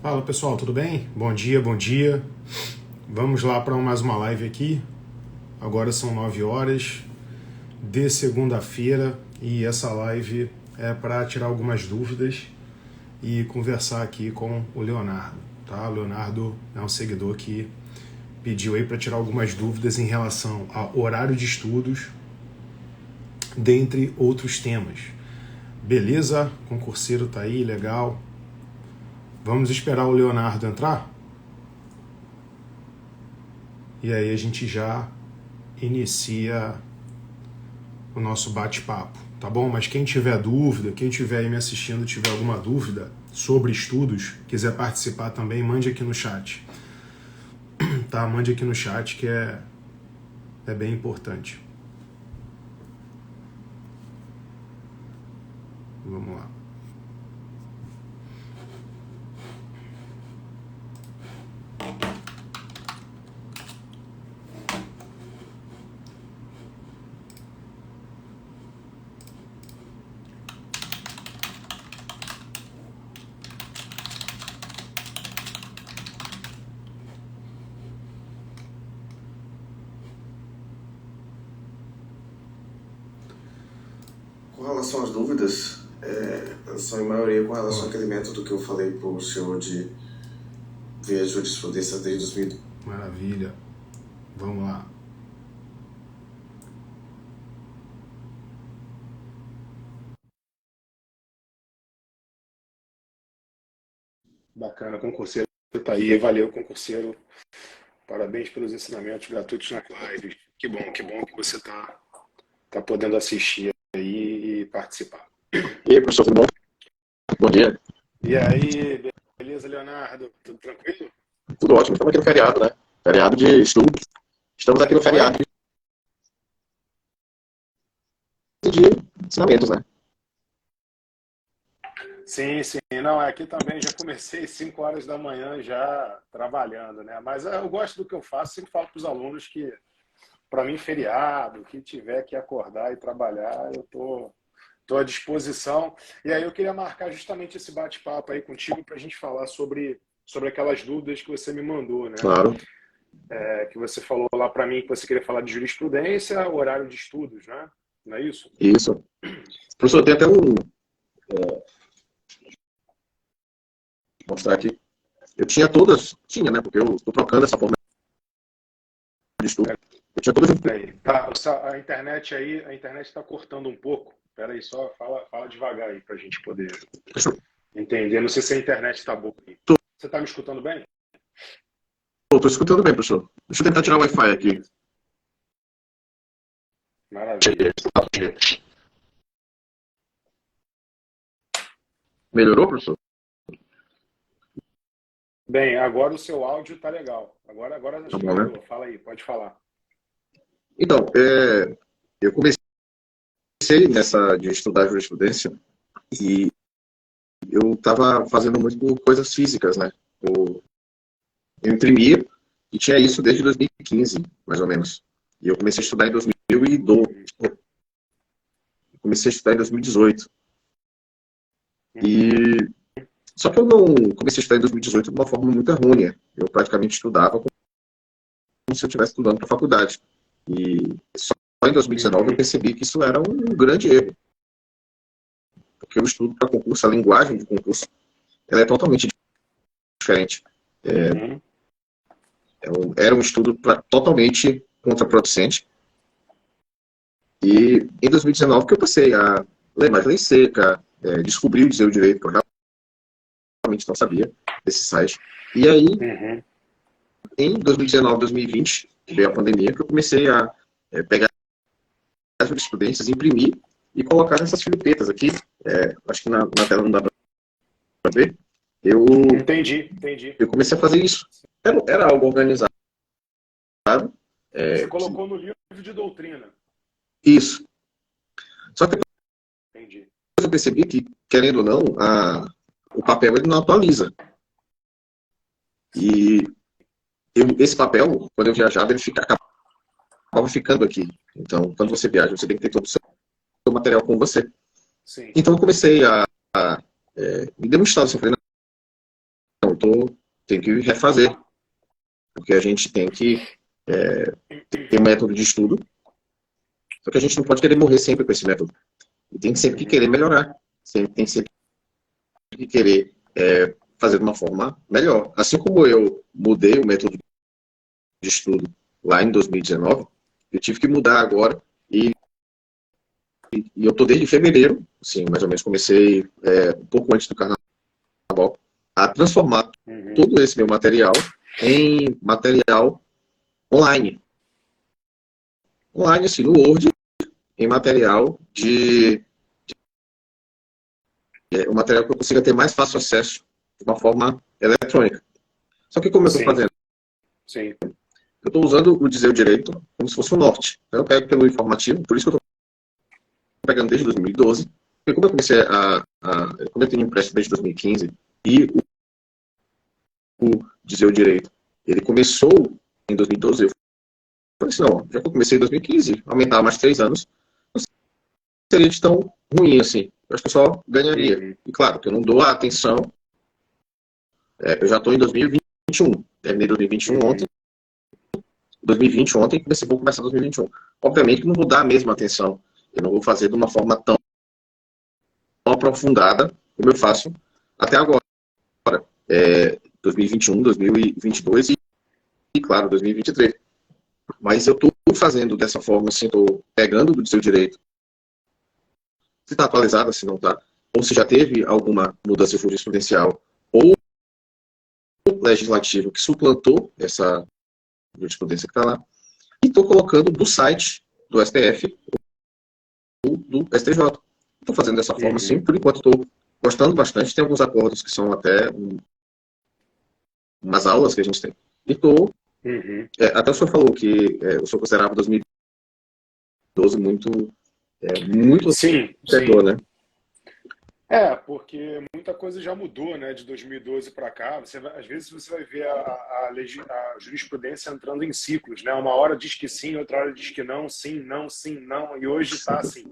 Fala pessoal, tudo bem? Bom dia, bom dia. Vamos lá para mais uma live aqui. Agora são 9 horas de segunda-feira e essa live é para tirar algumas dúvidas e conversar aqui com o Leonardo, tá? O Leonardo é um seguidor que pediu aí para tirar algumas dúvidas em relação ao horário de estudos, dentre outros temas. Beleza? Concurseiro tá aí, legal. Vamos esperar o Leonardo entrar? E aí a gente já inicia o nosso bate-papo, tá bom? Mas quem tiver dúvida, quem tiver aí me assistindo, tiver alguma dúvida sobre estudos, quiser participar também, mande aqui no chat, tá? Mande aqui no chat que é bem importante. Vamos lá. Com relação às dúvidas, são em maioria com relação àquele método que eu falei para o senhor de ver a jurisprudência desde 2000. Maravilha. Vamos lá. Bacana, concurseiro tá aí. Valeu, concurseiro. Parabéns pelos ensinamentos gratuitos na live. Que bom que você tá podendo assistir aí e participar. E aí, professor, tudo bom? Bom dia. E aí, beleza, Leonardo? Tudo tranquilo? Tudo ótimo. Estamos aqui no feriado, né? Feriado de estudo. Estamos aqui no feriado de ensinamentos, né? Sim, sim. Não, aqui também já comecei 5 horas da manhã já trabalhando, né? Mas eu gosto do que eu faço, sempre falo para os alunos que, para mim, feriado, que tiver que acordar e trabalhar, eu tô à disposição. E aí eu queria marcar justamente esse bate-papo aí contigo para a gente falar sobre aquelas dúvidas que você me mandou, né? Claro. Que você falou lá para mim que você queria falar de jurisprudência, horário de estudos, né? Não é isso? Isso. Professor, tem até mostrar aqui. Eu tinha todas, né? Porque eu estou trocando essa forma de estudo. Eu tinha todas. Aí, tá, a internet está cortando um pouco. Espera aí, só fala devagar aí para a gente poder entender. Não sei se a internet está boa aí. Você está me escutando bem? Estou escutando bem, professor. Deixa eu tentar tirar o Wi-Fi aqui. Maravilha. Melhorou, professor? Bem, agora o seu áudio tá legal. Agora acho que melhorou. Né? Fala aí, pode falar. Então, eu comecei nessa de estudar jurisprudência e eu estava fazendo muito por coisas físicas, né? Eu imprimia e tinha isso desde 2015, mais ou menos. E eu comecei a estudar em 2012. Comecei a estudar em 2018. E só que eu não comecei a estudar em 2018 de uma forma muito errônea. Eu praticamente estudava como se eu estivesse estudando para a faculdade. E só em 2019 eu percebi que isso era um grande erro. Porque o estudo para concurso, a linguagem de concurso, ela é totalmente diferente. Era um estudo totalmente contraproducente. E em 2019 que eu passei a ler mais lei seca, descobri o dizer o direito, que eu realmente não sabia desse site. E aí, em 2019, 2020, que veio a pandemia, que eu comecei a pegar as jurisprudências, imprimir e colocar nessas filipetas aqui. Acho que na tela não dá para ver. Entendi. Eu comecei a fazer isso. Era algo organizado. Você colocou no livro de doutrina. Isso. Só que Entendi. eu percebi que, querendo ou não, o papel ele não atualiza. E esse papel, quando eu viajava, ele acabava ficando aqui. Então, quando você viaja, você tem que ter todo o seu material com você. Sim. Então, eu comecei me deu um estado assim, eu falei, não, tenho que refazer, porque a gente tem que ter um método de estudo, só que a gente não pode querer morrer sempre com esse método. E tem sempre que querer melhorar, tem sempre que querer fazer de uma forma melhor. Assim como eu mudei o método de estudo lá em 2019, eu tive que mudar agora e eu estou desde fevereiro, assim, mais ou menos, comecei um pouco antes do carnaval, a transformar todo esse meu material em material online. Online, assim, no Word, em material um material que eu consiga ter mais fácil acesso de uma forma eletrônica. Só que como eu estou fazendo? Sim. Eu estou usando o Dizer o Direito como se fosse um norte. Então, eu pego pelo informativo, por isso que eu estou pegando desde 2012. Porque como eu comecei como eu tenho empréstimo desde 2015 e o Dizer o Direito, ele começou em 2012, eu falei assim, não, já que eu comecei em 2015, aumentar mais 3 anos, não seria de tão ruim assim. Eu acho que eu só ganharia. E claro, que eu não dou a atenção. Eu já estou em 2021. Terminei 2021 ontem. 2020 ontem, vou começar 2021. Obviamente que não vou dar a mesma atenção. Eu não vou fazer de uma forma tão aprofundada como eu faço até agora. 2021, 2022 e claro, 2023. Mas eu estou fazendo dessa forma, assim, estou pegando do seu direito. Se está atualizada, se não está, ou se já teve alguma mudança jurisprudencial ou legislativo que suplantou essa jurisprudência que está lá, e estou colocando do site do STF do STJ. Estou fazendo dessa forma, sim, por enquanto estou gostando bastante, tem alguns acordos que são até umas aulas que a gente tem. E estou... até o senhor falou que o senhor considerava 2012 muito Sim. né? Porque muita coisa já mudou, né, de 2012 para cá. Às vezes você vai ver a jurisprudência entrando em ciclos, né? Uma hora diz que sim, outra hora diz que não, sim, não, sim, não, e hoje está assim,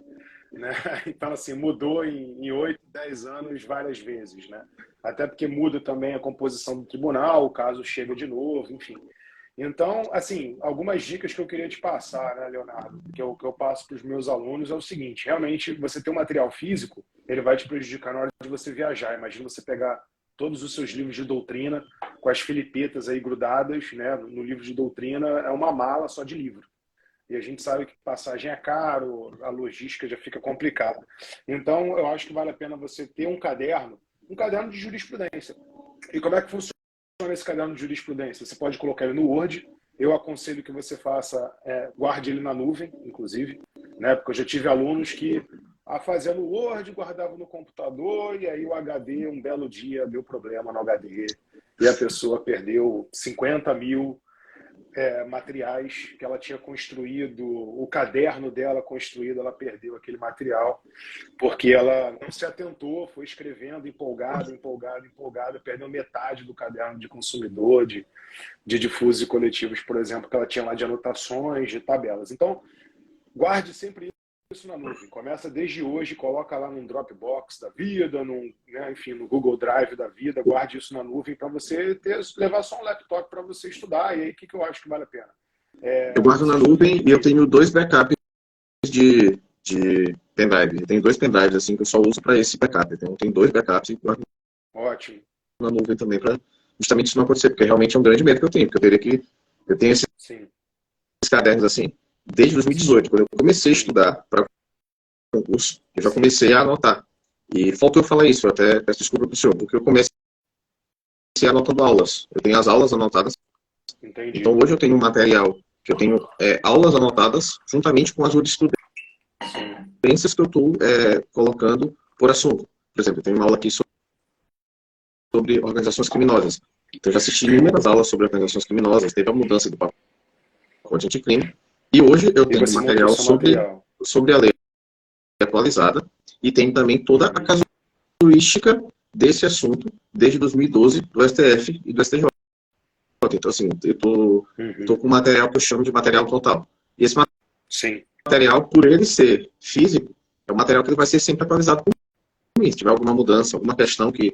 né? Então, assim, mudou em 8, 10 anos várias vezes, né? Até porque muda também a composição do tribunal, o caso chega de novo, enfim. Então, assim, algumas dicas que eu queria te passar, né, Leonardo, que eu passo para os meus alunos é o seguinte: realmente, você ter um material físico, ele vai te prejudicar na hora de você viajar. Imagina você pegar todos os seus livros de doutrina com as filipetas aí grudadas, né, no livro de doutrina, é uma mala só de livro. E a gente sabe que passagem é caro, a logística já fica complicada. Então, eu acho que vale a pena você ter um caderno de jurisprudência. E como é que funciona esse caderno de jurisprudência? Você pode colocar ele no Word. Eu aconselho que você guarde ele na nuvem, inclusive, né? Porque eu já tive alunos que faziam no Word, guardavam no computador, e aí o HD, um belo dia, deu problema no HD, e a pessoa perdeu 50 mil materiais que ela tinha construído, o caderno dela construído, ela perdeu aquele material, porque ela não se atentou, foi escrevendo empolgada, perdeu metade do caderno de consumidor, de difusos e coletivos, por exemplo, que ela tinha lá de anotações, de tabelas. Então, guarde sempre isso na nuvem. Começa desde hoje, coloca lá num Dropbox da vida, enfim, no Google Drive da vida, guarde isso na nuvem para você levar só um laptop para você estudar. E aí, o que eu acho que vale a pena? Eu guardo na nuvem e eu tenho 2 backups de pendrive. Eu tenho 2 pendrives assim que eu só uso para esse backup. Então, eu tenho 2 backups e guardo Ótimo. na nuvem também para justamente isso não acontecer, porque realmente é um grande medo que eu tenho, porque eu tenho esses cadernos assim desde 2018, quando eu comecei a estudar para concurso, eu já comecei a anotar. E faltou eu falar isso, eu até peço desculpa para o senhor, porque eu comecei anotando aulas. Eu tenho as aulas anotadas. Entendi. Então hoje eu tenho um material que eu tenho aulas anotadas juntamente com as jurisprudências que eu estou colocando por assunto. Por exemplo, eu tenho uma aula aqui sobre organizações criminosas. Então eu já assisti inúmeras aulas sobre organizações criminosas, teve a mudança do pacote anticrime. E hoje eu tenho material sobre a lei atualizada e tem também toda a casuística desse assunto desde 2012 do STF e do STJ. Então, assim, eu tô com um material que eu chamo de material total. E esse material, por ele ser físico, é um material que ele vai ser sempre atualizado por mim. Se tiver alguma mudança, alguma questão que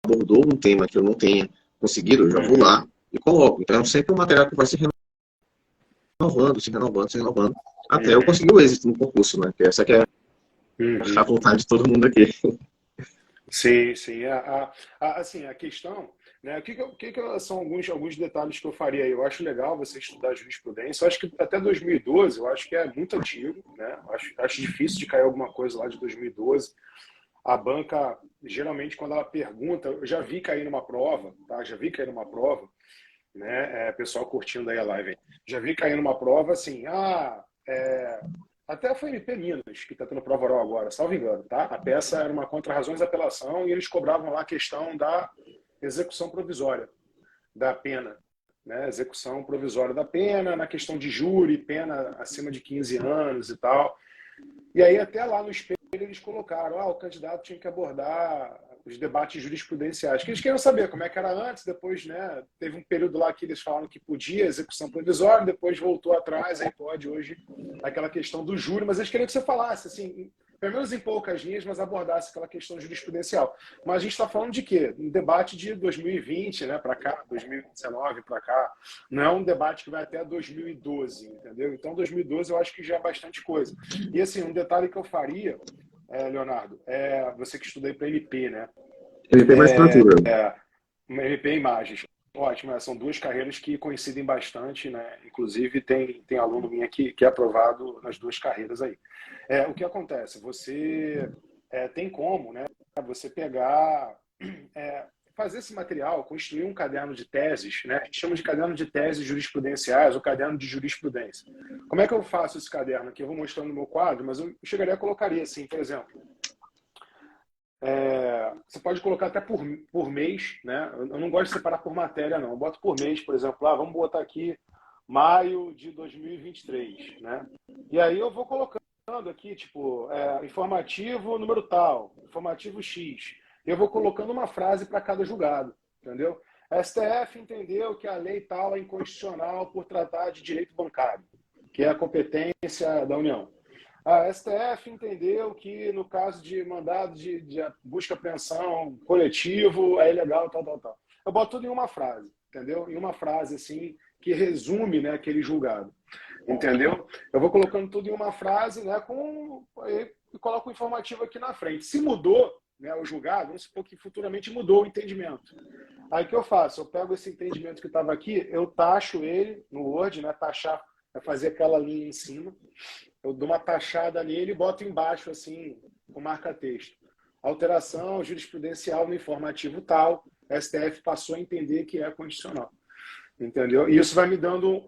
abordou um tema que eu não tenha conseguido, eu já vou lá e coloco. Então é sempre um material que vai se renovando, até eu conseguir o êxito no concurso, né? Que essa que é a vontade de todo mundo aqui. Sim, sim. Assim, a questão, né? São alguns detalhes que eu faria aí? Eu acho legal você estudar jurisprudência. Eu acho que até 2012, eu acho que é muito antigo, né? Acho difícil de cair alguma coisa lá de 2012. A banca, geralmente, quando ela pergunta, eu já vi cair numa prova, tá? Já vi cair numa prova, né? Pessoal curtindo aí a live. Já vi cair numa prova assim, até foi MP Minas, que está tendo prova oral agora, salvo engano, tá? A peça era uma contra-razões de apelação e eles cobravam lá a questão da execução provisória da pena, né? Execução provisória da pena, na questão de júri, pena acima de 15 anos e tal. E aí até lá no espelho eles colocaram, o candidato tinha que abordar os debates jurisprudenciais, que eles queriam saber como é que era antes, depois, né, teve um período lá que eles falaram que podia execução provisória, depois voltou atrás, aí pode hoje aquela questão do júri, mas eles queriam que você falasse, assim, pelo menos em poucas linhas, mas abordasse aquela questão jurisprudencial. Mas a gente está falando de quê? Um debate de 2020, né, para cá, 2019 para cá, não é um debate que vai até 2012, entendeu? Então, 2012 eu acho que já é bastante coisa. E, assim, um detalhe que eu faria, Leonardo, você que estuda aí para MP, né? MP magistratura. MP e imagens. Ótimo, são duas carreiras que coincidem bastante, né? Inclusive, tem aluno minha que é aprovado nas duas carreiras aí. O que acontece? Você tem como, né? Você pegar, fazer esse material, construir um caderno de teses, né? A gente chama de caderno de teses jurisprudenciais ou caderno de jurisprudência. Como é que eu faço esse caderno aqui? Eu vou mostrando no meu quadro, mas eu chegaria a colocaria assim, por exemplo. Você pode colocar até por mês, né? Eu não gosto de separar por matéria, não. Eu boto por mês, por exemplo, vamos botar aqui maio de 2023, né? E aí eu vou colocando aqui, tipo, informativo número tal, informativo X. Eu vou colocando uma frase para cada julgado, entendeu? A STF entendeu que a lei tal é inconstitucional por tratar de direito bancário, que é a competência da União. A STF entendeu que no caso de mandado de busca e apreensão coletivo é ilegal, tal. Eu boto tudo em uma frase, entendeu? Em uma frase, assim, que resume, né, aquele julgado, entendeu? Eu vou colocando tudo em uma frase, né, e coloco o informativo aqui na frente. Se mudou, né, o julgado, vamos supor que futuramente mudou o entendimento. Aí o que eu faço? Eu pego esse entendimento que estava aqui, eu taxo ele no Word, né, taxar, fazer aquela linha em cima. Eu dou uma taxada nele e boto embaixo, assim, com marca-texto. Alteração jurisprudencial no informativo tal, STF passou a entender que é constitucional. Entendeu? E isso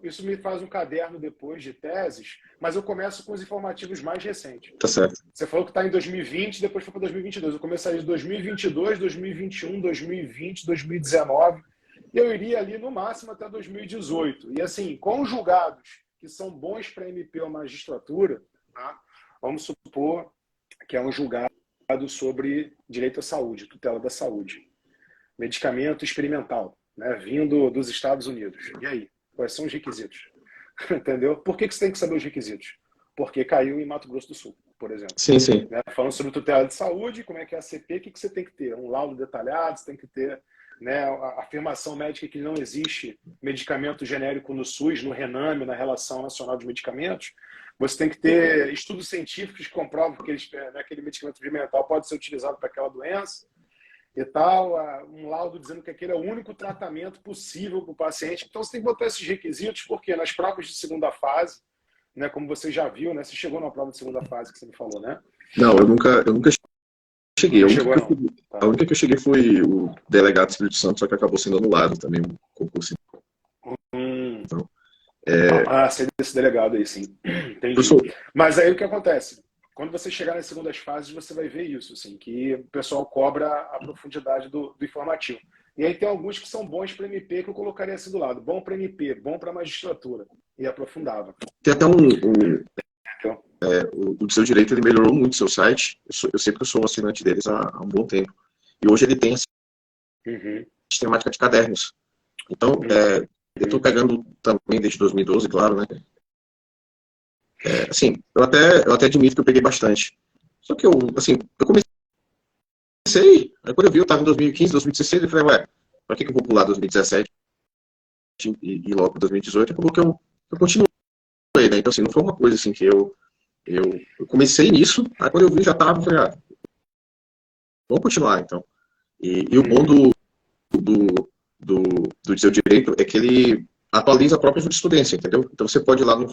isso me faz um caderno depois de teses, mas eu começo com os informativos mais recentes. Tá certo. Você falou que está em 2020, depois foi para 2022. Eu começaria de 2022, 2021, 2020, 2019, e eu iria ali no máximo até 2018. E assim, com os julgados que são bons para MP ou magistratura, tá? Vamos supor que é um julgado sobre direito à saúde, tutela da saúde, medicamento experimental, né, vindo dos Estados Unidos. E aí, quais são os requisitos? Entendeu? Por que você tem que saber os requisitos? Porque caiu em Mato Grosso do Sul, por exemplo. Sim, sim. Né? Falando sobre tutela de saúde, como é que é a CP, o que você tem que ter? Um laudo detalhado, você tem que ter, né, a afirmação médica que não existe medicamento genérico no SUS, no RENAME, na Relação Nacional de Medicamentos. Você tem que ter estudos científicos que comprovam que aquele medicamento experimental pode ser utilizado para aquela doença e tal, um laudo dizendo que aquele é o único tratamento possível para o paciente. Então você tem que botar esses requisitos, porque nas provas de segunda fase, né, como você já viu, né, você chegou na prova de segunda fase que você me falou, né? Não, eu nunca cheguei. A única que eu cheguei foi o delegado do Espírito Santo, só que acabou sendo anulado também o concurso. Então, sei desse delegado aí, sim. Entendi. Mas aí o que acontece? Quando você chegar nas segundas fases, você vai ver isso, assim, que o pessoal cobra a profundidade do informativo. E aí tem alguns que são bons para MP, que eu colocaria assim do lado. Bom para MP, bom para magistratura. E aprofundava. Tem até o Seu Direito, ele melhorou muito o seu site. Eu sei que eu sou um assinante deles há um bom tempo. E hoje ele tem essa sistemática de cadernos. Então, eu estou pegando também desde 2012, claro, né? Assim, eu até admito que eu peguei bastante. Só que eu comecei, aí quando eu vi, eu estava em 2015, 2016, eu falei, para que eu vou pular 2017 e logo para 2018? Acabou que eu continuei, né? Então, assim, não foi uma coisa assim que eu comecei nisso, aí quando eu vi já estava, falei, vamos continuar, então. E o bom do seu direito é que ele atualiza a própria jurisprudência, entendeu? Então você pode ir lá no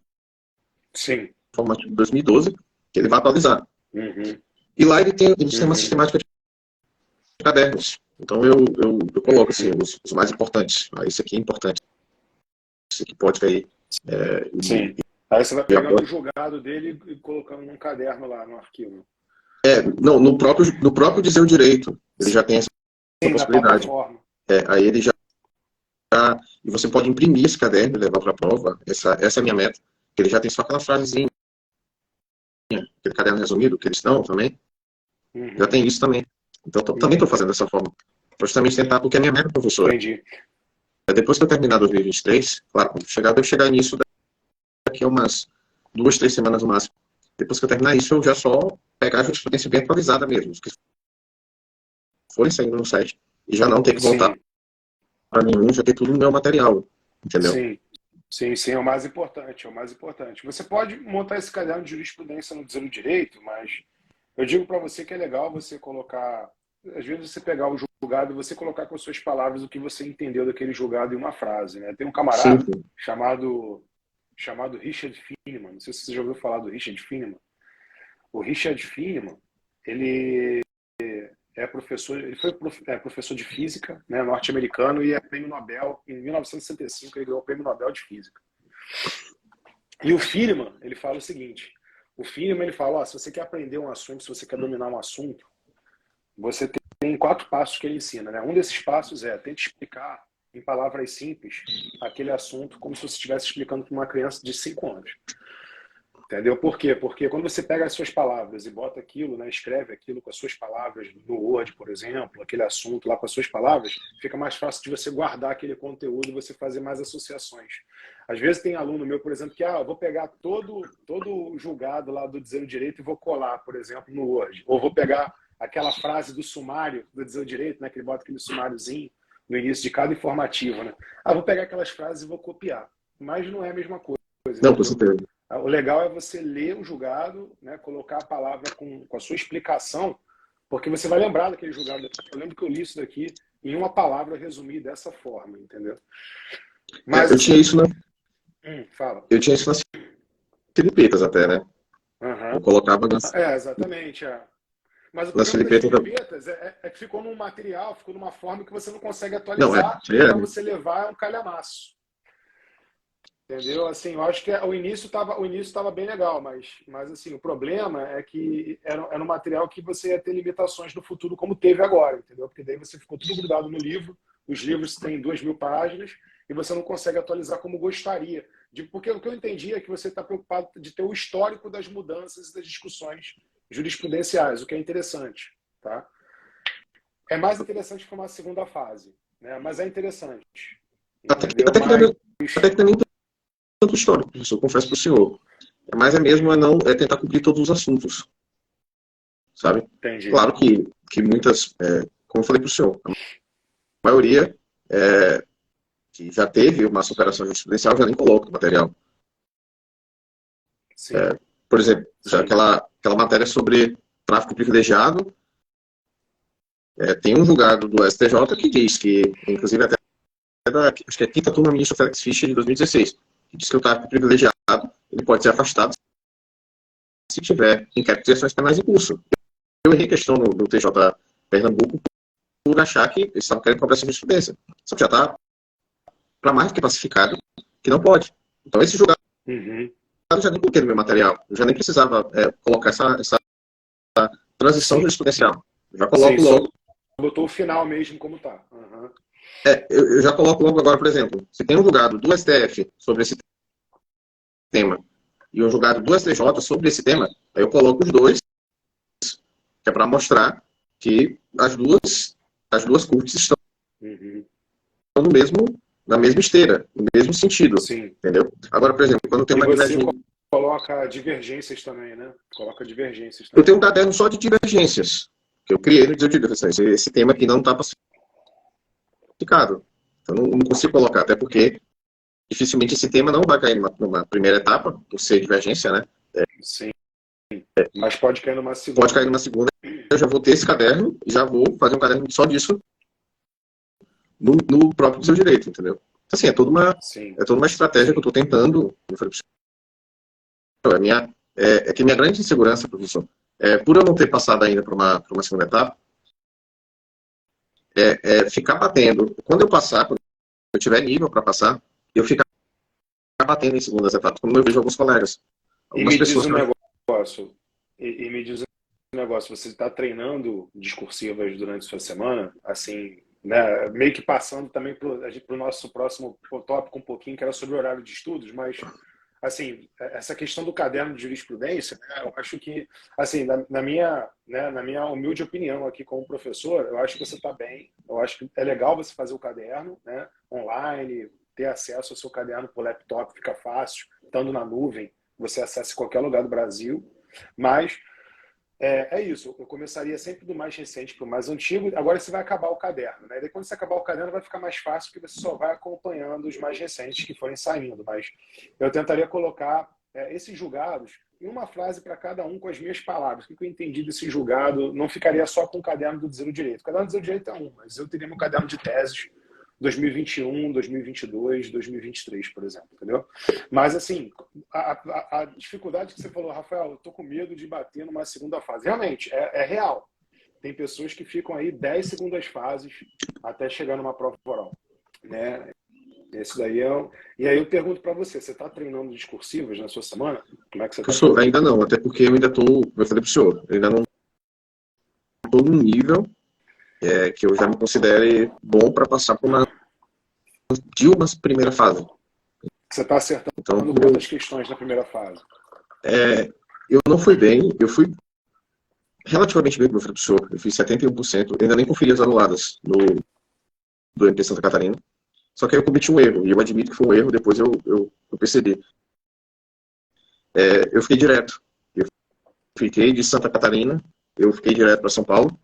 Sim. formativo de 2012, que ele vai atualizar. Uhum. E lá ele tem uma sistemática de cadernos. Então eu coloco assim, os mais importantes. Esse aqui é importante. Esse aqui pode cair. Sim. Aí você vai pegando o julgado dele e colocando num caderno lá no arquivo. Não, no próprio dizer o direito, ele já tem essa possibilidade. Aí ele já. E você pode imprimir esse caderno e levar para a prova. Essa é a minha meta. Ele já tem só aquela frasezinha, aquele caderno resumido, que eles dão também. Já tem isso também. Então, também estou fazendo dessa forma. Para justamente tentar, porque é a minha meta, professor. Entendi. Depois que eu terminar 2023, claro, quando devo chegar nisso daqui a umas 2, 3 semanas no máximo. Depois que eu terminar isso, eu já só pegar a jurisprudência bem atualizada mesmo, os que forem saindo no site, e já não ter que voltar para nenhum, já ter tudo no meu material, entendeu? Sim, é o mais importante, Você pode montar esse caderno de jurisprudência no Dizer o Direito, mas eu digo para você que é legal você colocar, às vezes você pegar o julgado e você colocar com as suas palavras o que você entendeu daquele julgado em uma frase, né? Tem um camarada chamado Richard Feynman, não sei se você já ouviu falar do Richard Feynman. O Richard Feynman, ele foi professor de física, né, norte-americano, e é prêmio Nobel. Em 1965 ele ganhou o prêmio Nobel de Física. E o Feynman, ele fala o seguinte, ele fala, se você quer aprender um assunto, se você quer dominar um assunto, você tem 4 passos que ele ensina, né? Um desses passos é tente explicar em palavras simples aquele assunto como se você estivesse explicando para uma criança de 5 anos. Entendeu? Por quê? Porque quando você pega as suas palavras e bota aquilo, né, escreve aquilo com as suas palavras no Word, por exemplo, aquele assunto lá com as suas palavras, fica mais fácil de você guardar aquele conteúdo e você fazer mais associações. Às vezes tem aluno meu, por exemplo, que eu vou pegar todo o julgado lá do Dizer o Direito e vou colar, por exemplo, no Word. Ou vou pegar aquela frase do sumário do Dizer o Direito, né, que ele bota aquele sumáriozinho no início de cada informativo, né? Vou pegar aquelas frases e vou copiar. Mas não é a mesma coisa. Não, com certeza. O legal é você ler o julgado, né, colocar a palavra com a sua explicação, porque você vai lembrar daquele julgado. Eu lembro que eu li isso daqui em uma palavra, eu resumi dessa forma, entendeu? Mas eu tinha isso fala. Eu tinha isso nas filipetas até, né? Eu colocava nas... exatamente. Mas o problema das filipetas é que ficou num material, ficou numa forma que você não consegue atualizar, para você levar um calhamaço. Entendeu? Assim, eu acho que o início estava bem legal, mas assim, o problema é que era um material que você ia ter limitações no futuro, como teve agora, entendeu? Porque daí você ficou tudo grudado no livro, os livros têm 2.000 páginas e você não consegue atualizar como gostaria. Porque o que eu entendi é que você está preocupado de ter o histórico das mudanças e das discussões jurisprudenciais, o que é interessante, tá? É mais interessante que uma segunda fase, né? Mas é interessante. Até que também tanto histórico, professor, confesso para o senhor. Mas mesmo tentar cobrir todos os assuntos, sabe? Entendi. Claro que muitas, como eu falei para o senhor, a maioria que já teve uma superação jurisprudencial já nem coloca o material. Sim. Por exemplo, já aquela matéria sobre tráfico privilegiado, tem um julgado do STJ que diz que, inclusive até acho que é a 5ª turma ministro Félix Fischer de 2016, que diz que o tráfico privilegiado ele pode ser afastado se tiver inquéritos e ações penais em curso. Eu errei questão no TJ Pernambuco por achar que eles estavam querendo cobrar essa jurisprudência. Só que já está para mais do que pacificado que não pode. Então esse julgado eu já nem coloquei no meu material. Eu já nem precisava colocar essa transição jurisprudencial. Eu já coloco logo. Botou o final mesmo como está. Eu já coloco logo agora, por exemplo, se tem um julgado do STF sobre esse tema e um julgado do STJ sobre esse tema, aí eu coloco os dois, que é para mostrar que as duas cortes estão na mesma esteira, no mesmo sentido. Sim. Entendeu? Agora, por exemplo, quando tem uma divergência... coloca divergências também, né? Coloca divergências também. Eu tenho um caderno só de divergências, que eu criei no Dizer o Direito. Esse tema aqui não está passando. complicado. Então, não consigo colocar, até porque dificilmente esse tema não vai cair numa primeira etapa, por ser divergência, né? Sim, mas pode cair numa Pode segunda. cair numa segunda, eu já vou ter esse caderno e já vou fazer um caderno só disso no próprio seu direito, entendeu? Assim, Sim. é toda uma estratégia que eu estou tentando. Eu falei, é que minha grande insegurança, professor, por eu não ter passado ainda para uma segunda etapa, ficar batendo. Quando eu passar, quando eu tiver nível para passar, eu ficar batendo em segundas etapas, como eu vejo alguns colegas. E Algumas me diz pessoas. um negócio, e me diz um negócio, você está treinando discursivas durante a sua semana, assim, né, meio que passando também para o nosso próximo tópico um pouquinho, que era sobre o horário de estudos, mas, assim, essa questão do caderno de jurisprudência, né, eu acho que, assim, na minha humilde opinião aqui como professor, eu acho que você está bem, eu acho que é legal você fazer o caderno, né, online, ter acesso ao seu caderno por laptop, fica fácil, estando na nuvem, você acessa em qualquer lugar do Brasil, mas é isso, eu começaria sempre do mais recente para o mais antigo, agora você vai acabar o caderno, né? E daí quando você acabar o caderno vai ficar mais fácil, porque você só vai acompanhando os mais recentes que forem saindo, mas eu tentaria colocar esses julgados em uma frase para cada um com as minhas palavras. O que eu entendi desse julgado? Não ficaria só com o caderno do Dizer o Direito. O caderno do Dizer o Direito é um, mas eu teria meu caderno de teses 2021, 2022, 2023, por exemplo, entendeu? Mas, assim, a dificuldade que você falou, Rafael, eu tô com medo de bater numa segunda fase. Realmente, é real. Tem pessoas que ficam aí 10 segundas fases até chegar numa prova oral, né? Esse daí é. E aí eu pergunto para você, você está treinando discursivas na sua semana? Como é que você está Professor, fazendo? ainda não, até porque eu ainda estou, eu falei para o senhor, eu ainda não estou num nível que eu já me considere bom para passar por uma primeira fase. Você está acertando Então, quantas questões na primeira fase? eu não fui bem, eu fui relativamente bem, como eu falei para o senhor, eu fiz 71%, ainda nem conferi as anuladas do MP Santa Catarina, só que aí eu cometi um erro, e eu admito que foi um erro, depois eu percebi. Eu fiquei direto, eu fiquei de Santa Catarina, eu fiquei direto para São Paulo,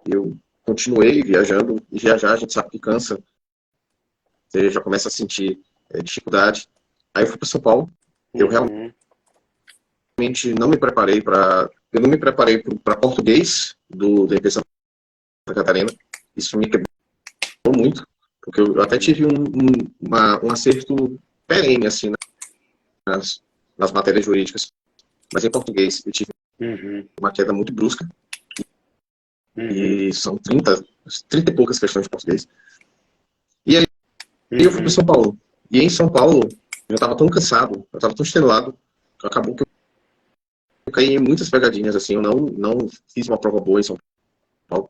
eu continuei viajando, e viajar a gente sabe que cansa, você já começa a sentir dificuldade. Aí eu fui para São Paulo, eu Uhum. realmente não me preparei eu não me preparei para português do MP Santa Catarina, isso me quebrou muito, porque eu até tive um acerto perene, assim, nas matérias jurídicas, mas em português eu tive uma queda muito brusca, e são 30 e poucas questões de português. E aí eu fui para São Paulo. E em São Paulo, eu estava tão cansado, eu estava tão extenuado, que acabou que eu caí em muitas pegadinhas, assim, eu não fiz uma prova boa em São Paulo.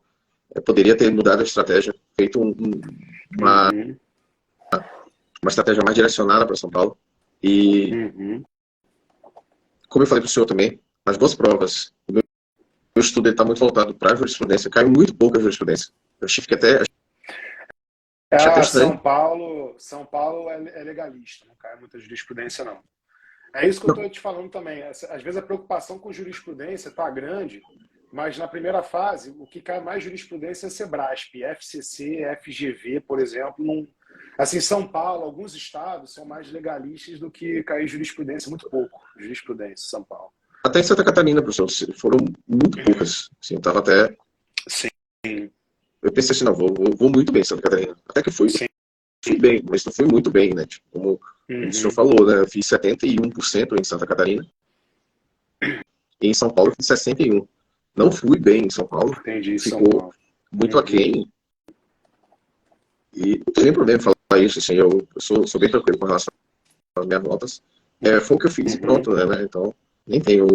Eu poderia ter mudado a estratégia, feito uma estratégia mais direcionada para São Paulo. E, como eu falei para o senhor também, as duas provas, o meu estudo está muito voltado para a jurisprudência, caiu muito pouco a jurisprudência. Eu achei que achei até estranho. São Paulo é legalista, não cai muita jurisprudência, não. É isso que eu estou te falando também. Às vezes a preocupação com jurisprudência está grande, mas na primeira fase, o que cai mais jurisprudência é Sebrasp, FCC, FGV, por exemplo. Não... Assim, São Paulo, alguns estados são mais legalistas do que cair jurisprudência, muito pouco jurisprudência, São Paulo. Até em Santa Catarina, professor, foram muito poucas. Assim, eu tava até. Sim. Eu pensei assim, não, vou muito bem em Santa Catarina. Até que fui bem, mas não fui muito bem, né? Tipo, como o senhor falou, né? Eu fiz 71% em Santa Catarina. E em São Paulo eu fiz 61%. Não fui bem em São Paulo. Entendi, ficou São Paulo. muito aquém. E não tem nem problema falar isso, assim, eu sou bem tranquilo com relação às minhas notas. Foi o que eu fiz e pronto, né? Então, nem tenho.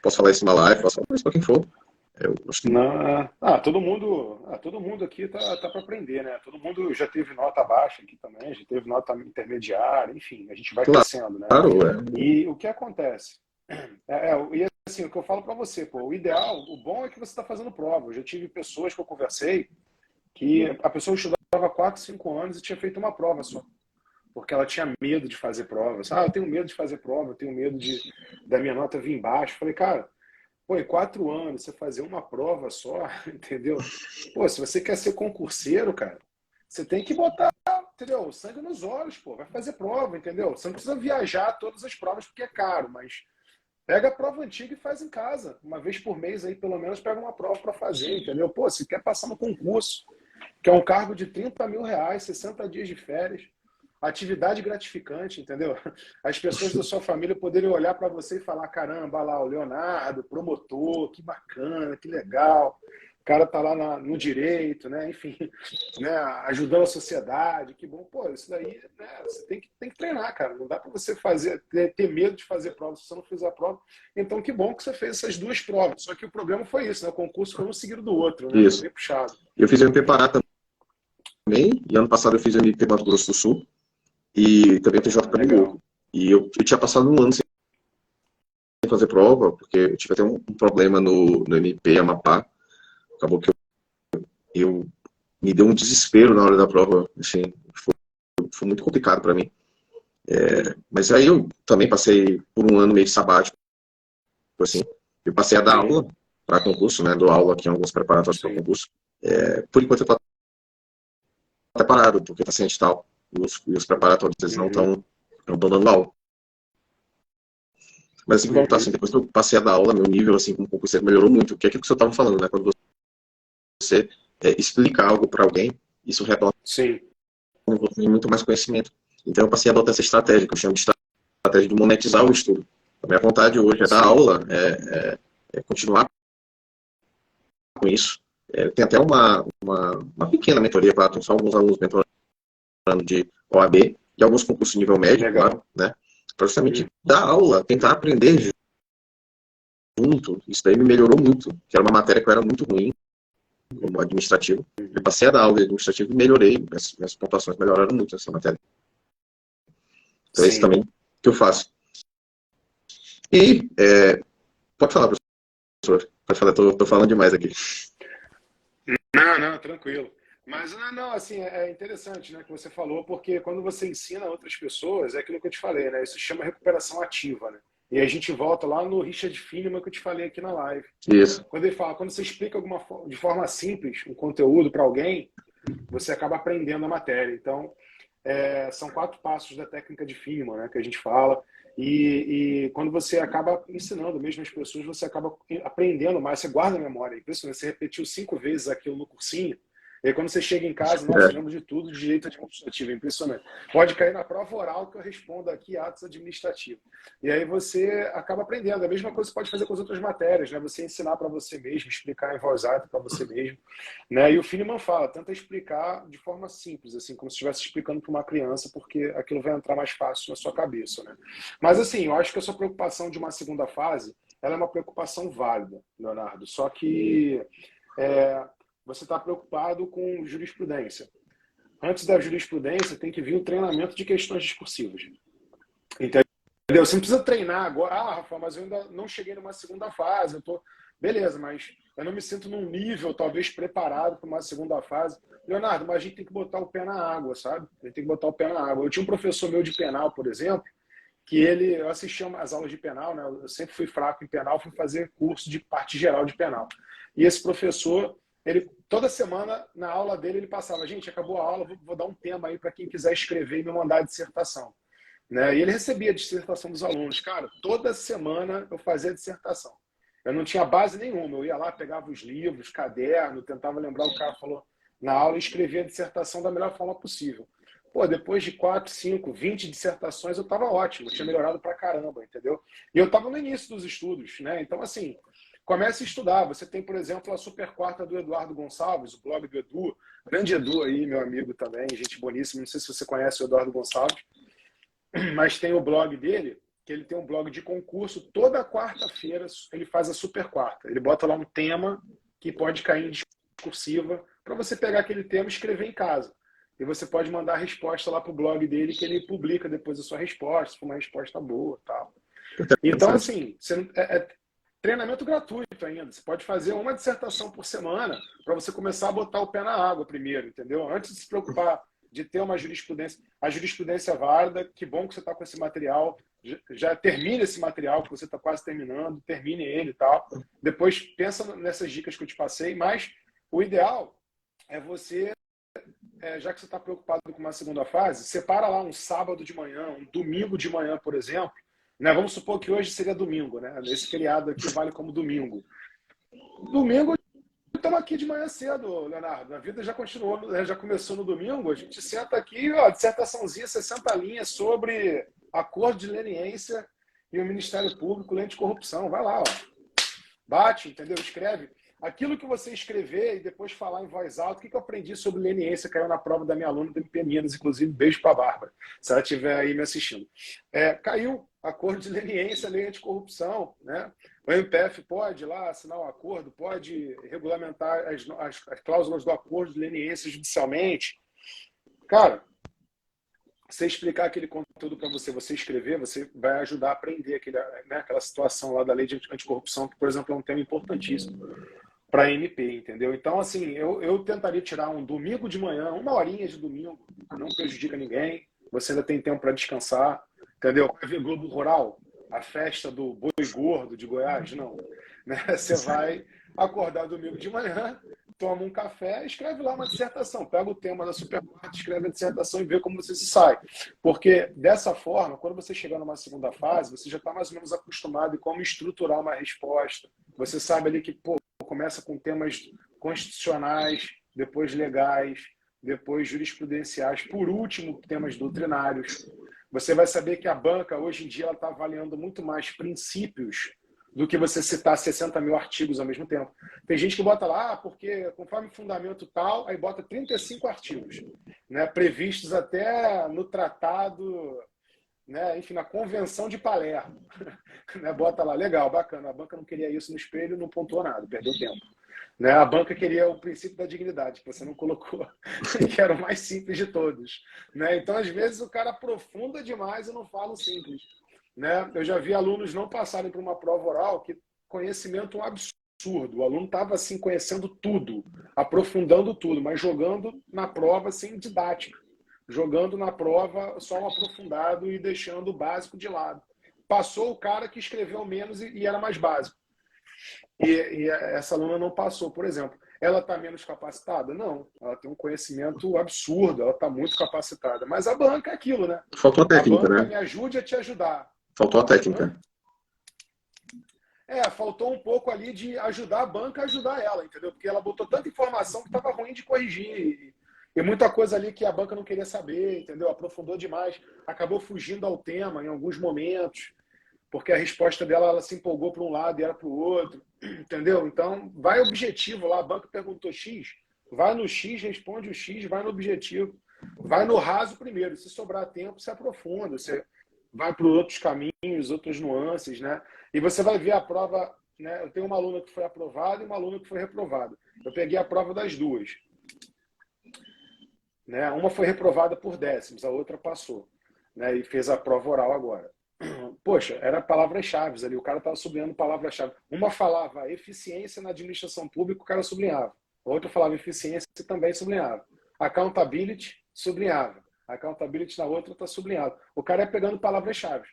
Posso falar isso numa live, posso falar isso pra quem for. Eu acho que... todo mundo aqui tá para aprender, né? Todo mundo já teve nota baixa aqui também, já teve nota intermediária, enfim, a gente vai crescendo, né? Claro, E o que acontece? E assim, o que eu falo para você, pô, o ideal, o bom é que você está fazendo prova. Eu já tive pessoas que eu conversei que a pessoa estudava 4, 5 anos e tinha feito uma prova só. Porque ela tinha medo de fazer provas. Eu tenho medo de fazer prova, eu tenho medo da minha nota vir embaixo. Eu falei, cara, Pô, em 4 anos, você fazer uma prova só, entendeu? Pô, se você quer ser concurseiro, cara, você tem que botar, entendeu? Sangue nos olhos, pô. Vai fazer prova, entendeu? Você não precisa viajar todas as provas porque é caro, mas pega a prova antiga e faz em casa. Uma vez por mês aí, pelo menos, pega uma prova para fazer, entendeu? Pô, se quer passar no concurso, que é um cargo de R$ 30.000, 60 dias de férias, atividade gratificante, entendeu? As pessoas da sua família poderem olhar para você e falar, caramba, lá, o Leonardo, promotor, que bacana, que legal. O cara tá lá no direito, né? Enfim, né? Ajudando a sociedade, que bom. Pô, isso daí, né? Você tem que treinar, cara. Não dá para você ter medo de fazer prova se você não fizer a prova. Então, que bom que você fez essas duas provas. Só que o problema foi isso, né? O concurso foi um seguido do outro, né? Isso. Foi bem puxado. Eu fiz o MP Pará também, e ano passado eu fiz o MP Mato Grosso do Sul, e também o TJ Pernambuco. E eu tinha passado um ano sem fazer prova, porque eu tive até um problema no MP Amapá. Acabou que eu me deu um desespero na hora da prova, assim, foi muito complicado para mim. Mas aí eu também passei por um ano meio sabático, assim. Eu passei a dar aula para concurso, né? Dou aula aqui em alguns preparatórios para concurso. Por enquanto eu estou até parado, porque o paciente tal, e os preparatórios eles não estão dando aula. Mas assim que voltar, assim, depois que eu passei a dar aula, meu nível assim como concurseiro melhorou muito, que é aquilo que você estava falando, né? Quando você explica algo para alguém, isso retorna muito mais conhecimento. Então eu passei a adotar essa estratégia, que eu chamo de estratégia de monetizar o estudo. A minha vontade hoje é dar aula, continuar com isso. Tem até uma pequena mentoria, claro, tem só alguns alunos mentorando de OAB e alguns concursos de nível médio, claro, né? Para justamente dar aula, tentar aprender junto. Isso daí me melhorou muito, que era uma matéria que eu era muito ruim, como administrativo. Eu passei a dar aula de administrativo e melhorei, minhas pontuações melhoraram muito nessa matéria. Então é isso também que eu faço. E, pode falar, professor. Pode falar, tô falando demais aqui. Não, tranquilo. Mas não, assim, é interessante, né, que você falou, porque quando você ensina outras pessoas, é aquilo que eu te falei, né? Isso se chama recuperação ativa, né? E a gente volta lá no Richard Feynman que eu te falei aqui na live. Isso. Quando ele fala, quando você explica de forma simples um conteúdo para alguém, você acaba aprendendo a matéria. Então, são 4 passos da técnica de Feynman, né, que a gente fala. E quando você acaba ensinando mesmo as pessoas, você acaba aprendendo mais, você guarda a memória. Isso, você repetiu 5 vezes aquilo no cursinho, e aí, quando você chega em casa, nossa, eu lembro de tudo de direito administrativo, é impressionante. Pode cair na prova oral que eu respondo aqui atos administrativos. E aí você acaba aprendendo. A mesma coisa você pode fazer com as outras matérias, né? Você ensinar para você mesmo, explicar em voz alta para você mesmo. Né? E o Feynman fala, tenta explicar de forma simples, assim, como se estivesse explicando para uma criança, porque aquilo vai entrar mais fácil na sua cabeça. Né? Mas assim, eu acho que a sua preocupação de uma segunda fase, ela é uma preocupação válida, Leonardo. Só que você está preocupado com jurisprudência. Antes da jurisprudência, tem que vir o treinamento de questões discursivas. Entendeu? Você não precisa treinar agora. Ah, Rafa, mas eu ainda não cheguei numa segunda fase. Beleza, mas eu não me sinto num nível, talvez, preparado para uma segunda fase. Leonardo, mas a gente tem que botar o pé na água, sabe? A gente tem que botar o pé na água. Eu tinha um professor meu de penal, por exemplo, que eu assistia as aulas de penal, né? Eu sempre fui fraco em penal, fui fazer curso de parte geral de penal. E esse professor, toda semana, na aula dele, ele passava, gente, acabou a aula, vou dar um tema aí para quem quiser escrever e me mandar a dissertação. Né? E ele recebia a dissertação dos alunos. Cara, toda semana eu fazia a dissertação. Eu não tinha base nenhuma, eu ia lá, pegava os livros, caderno, tentava lembrar, o cara falou na aula e escrevia a dissertação da melhor forma possível. Pô, depois de 4, 5, 20 dissertações, eu estava ótimo, eu tinha melhorado pra caramba, entendeu? E eu estava no início dos estudos, né? Então, assim, comece a estudar. Você tem, por exemplo, a Super Quarta do Eduardo Gonçalves, o blog do Edu, grande Edu aí, meu amigo também, gente boníssima. Não sei se você conhece o Eduardo Gonçalves, mas tem o blog dele, que ele tem um blog de concurso. Toda quarta-feira ele faz a Super Quarta. Ele bota lá um tema que pode cair em discursiva para você pegar aquele tema e escrever em casa. E você pode mandar a resposta lá para o blog dele, que ele publica depois a sua resposta, se for uma resposta boa e tal. Então, assim, treinamento gratuito ainda. Você pode fazer uma dissertação por semana para você começar a botar o pé na água primeiro, entendeu? Antes de se preocupar de ter uma jurisprudência. A jurisprudência é válida, que bom que você está com esse material, já termine esse material, que você está quase terminando, termine ele e tal. Depois pensa nessas dicas que eu te passei, mas o ideal é você, já que você está preocupado com uma segunda fase, separa lá um sábado de manhã, um domingo de manhã, por exemplo, né? Vamos supor que hoje seria domingo, né? Esse feriado aqui vale como domingo. Domingo, estamos aqui de manhã cedo, Leonardo. A vida já continuou, já começou no domingo. A gente senta aqui, ó, dissertaçãozinha, 60 linhas sobre acordo de leniência e o Ministério Público, lei de corrupção. Vai lá, ó. Bate, entendeu? Escreve. Aquilo que você escrever e depois falar em voz alta, o que eu aprendi sobre leniência, caiu na prova da minha aluna do MP Minas, inclusive, beijo para a Bárbara, se ela estiver aí me assistindo. Caiu acordo de leniência, lei anticorrupção, né? O MPF pode ir lá assinar um acordo, pode regulamentar as cláusulas do acordo de leniência judicialmente. Cara, você explicar aquele conteúdo para você escrever, você vai ajudar a aprender aquela situação lá da lei de anticorrupção, que, por exemplo, é um tema importantíssimo para a MP, entendeu? Então, assim, eu tentaria tirar um domingo de manhã, 1 horinha de domingo, não prejudica ninguém, você ainda tem tempo para descansar, entendeu? Vai ver Globo Rural, a festa do boi gordo de Goiás? Não. Né? Você vai acordar domingo de manhã, toma um café, escreve lá uma dissertação, pega o tema da Superquarta, escreve a dissertação e vê como você se sai. Porque, dessa forma, quando você chegar numa segunda fase, você já está mais ou menos acostumado em como estruturar uma resposta. Você sabe ali que, pô, começa com temas constitucionais, depois legais, depois jurisprudenciais, por último, temas doutrinários. Você vai saber que a banca, hoje em dia, ela está avaliando muito mais princípios do que você citar 60 mil artigos ao mesmo tempo. Tem gente que bota lá, porque conforme fundamento tal, aí bota 35 artigos, né, previstos até no tratado, né, enfim, na Convenção de Palermo. Né, bota lá, legal, bacana. A banca não queria isso no espelho, não pontuou nada, perdeu tempo. Né, a banca queria o princípio da dignidade, que você não colocou, que era o mais simples de todos. Né? Então, às vezes, o cara aprofunda demais e não fala o simples. Né? Eu já vi alunos não passarem por uma prova oral que conhecimento um absurdo. O aluno estava assim, conhecendo tudo, aprofundando tudo, mas jogando na prova sem didática. Jogando na prova só um aprofundado e deixando o básico de lado. Passou o cara que escreveu menos e era mais básico. E essa aluna não passou, por exemplo. Ela está menos capacitada? Não. Ela tem um conhecimento absurdo, ela está muito capacitada. Mas a banca é aquilo, né? Faltou a técnica, a banca, né? me ajude a te ajudar. Faltou a técnica. Faltou um pouco ali de ajudar a banca a ajudar ela, entendeu? Porque ela botou tanta informação que estava ruim de corrigir. E muita coisa ali que a banca não queria saber, entendeu? Aprofundou demais. Acabou fugindo ao tema em alguns momentos, porque a resposta dela, ela se empolgou para um lado e era para o outro, entendeu? Então, vai objetivo lá. A banca perguntou X, vai no X, responde o X, vai no objetivo. Vai no raso primeiro. Se sobrar tempo, você aprofunda, você vai para outros caminhos, outras nuances, né? E você vai ver a prova, né? Eu tenho uma aluna que foi aprovada e uma aluna que foi reprovada. Eu peguei a prova das duas. Né? Uma foi reprovada por décimos, a outra passou. Né? E fez a prova oral agora. Poxa, era palavras-chave ali, o cara estava sublinhando palavras-chave. Uma falava eficiência na administração pública, o cara sublinhava. A outra falava eficiência e também sublinhava. Accountability, sublinhava. Accountability na outra está sublinhado. O cara é pegando palavras-chave,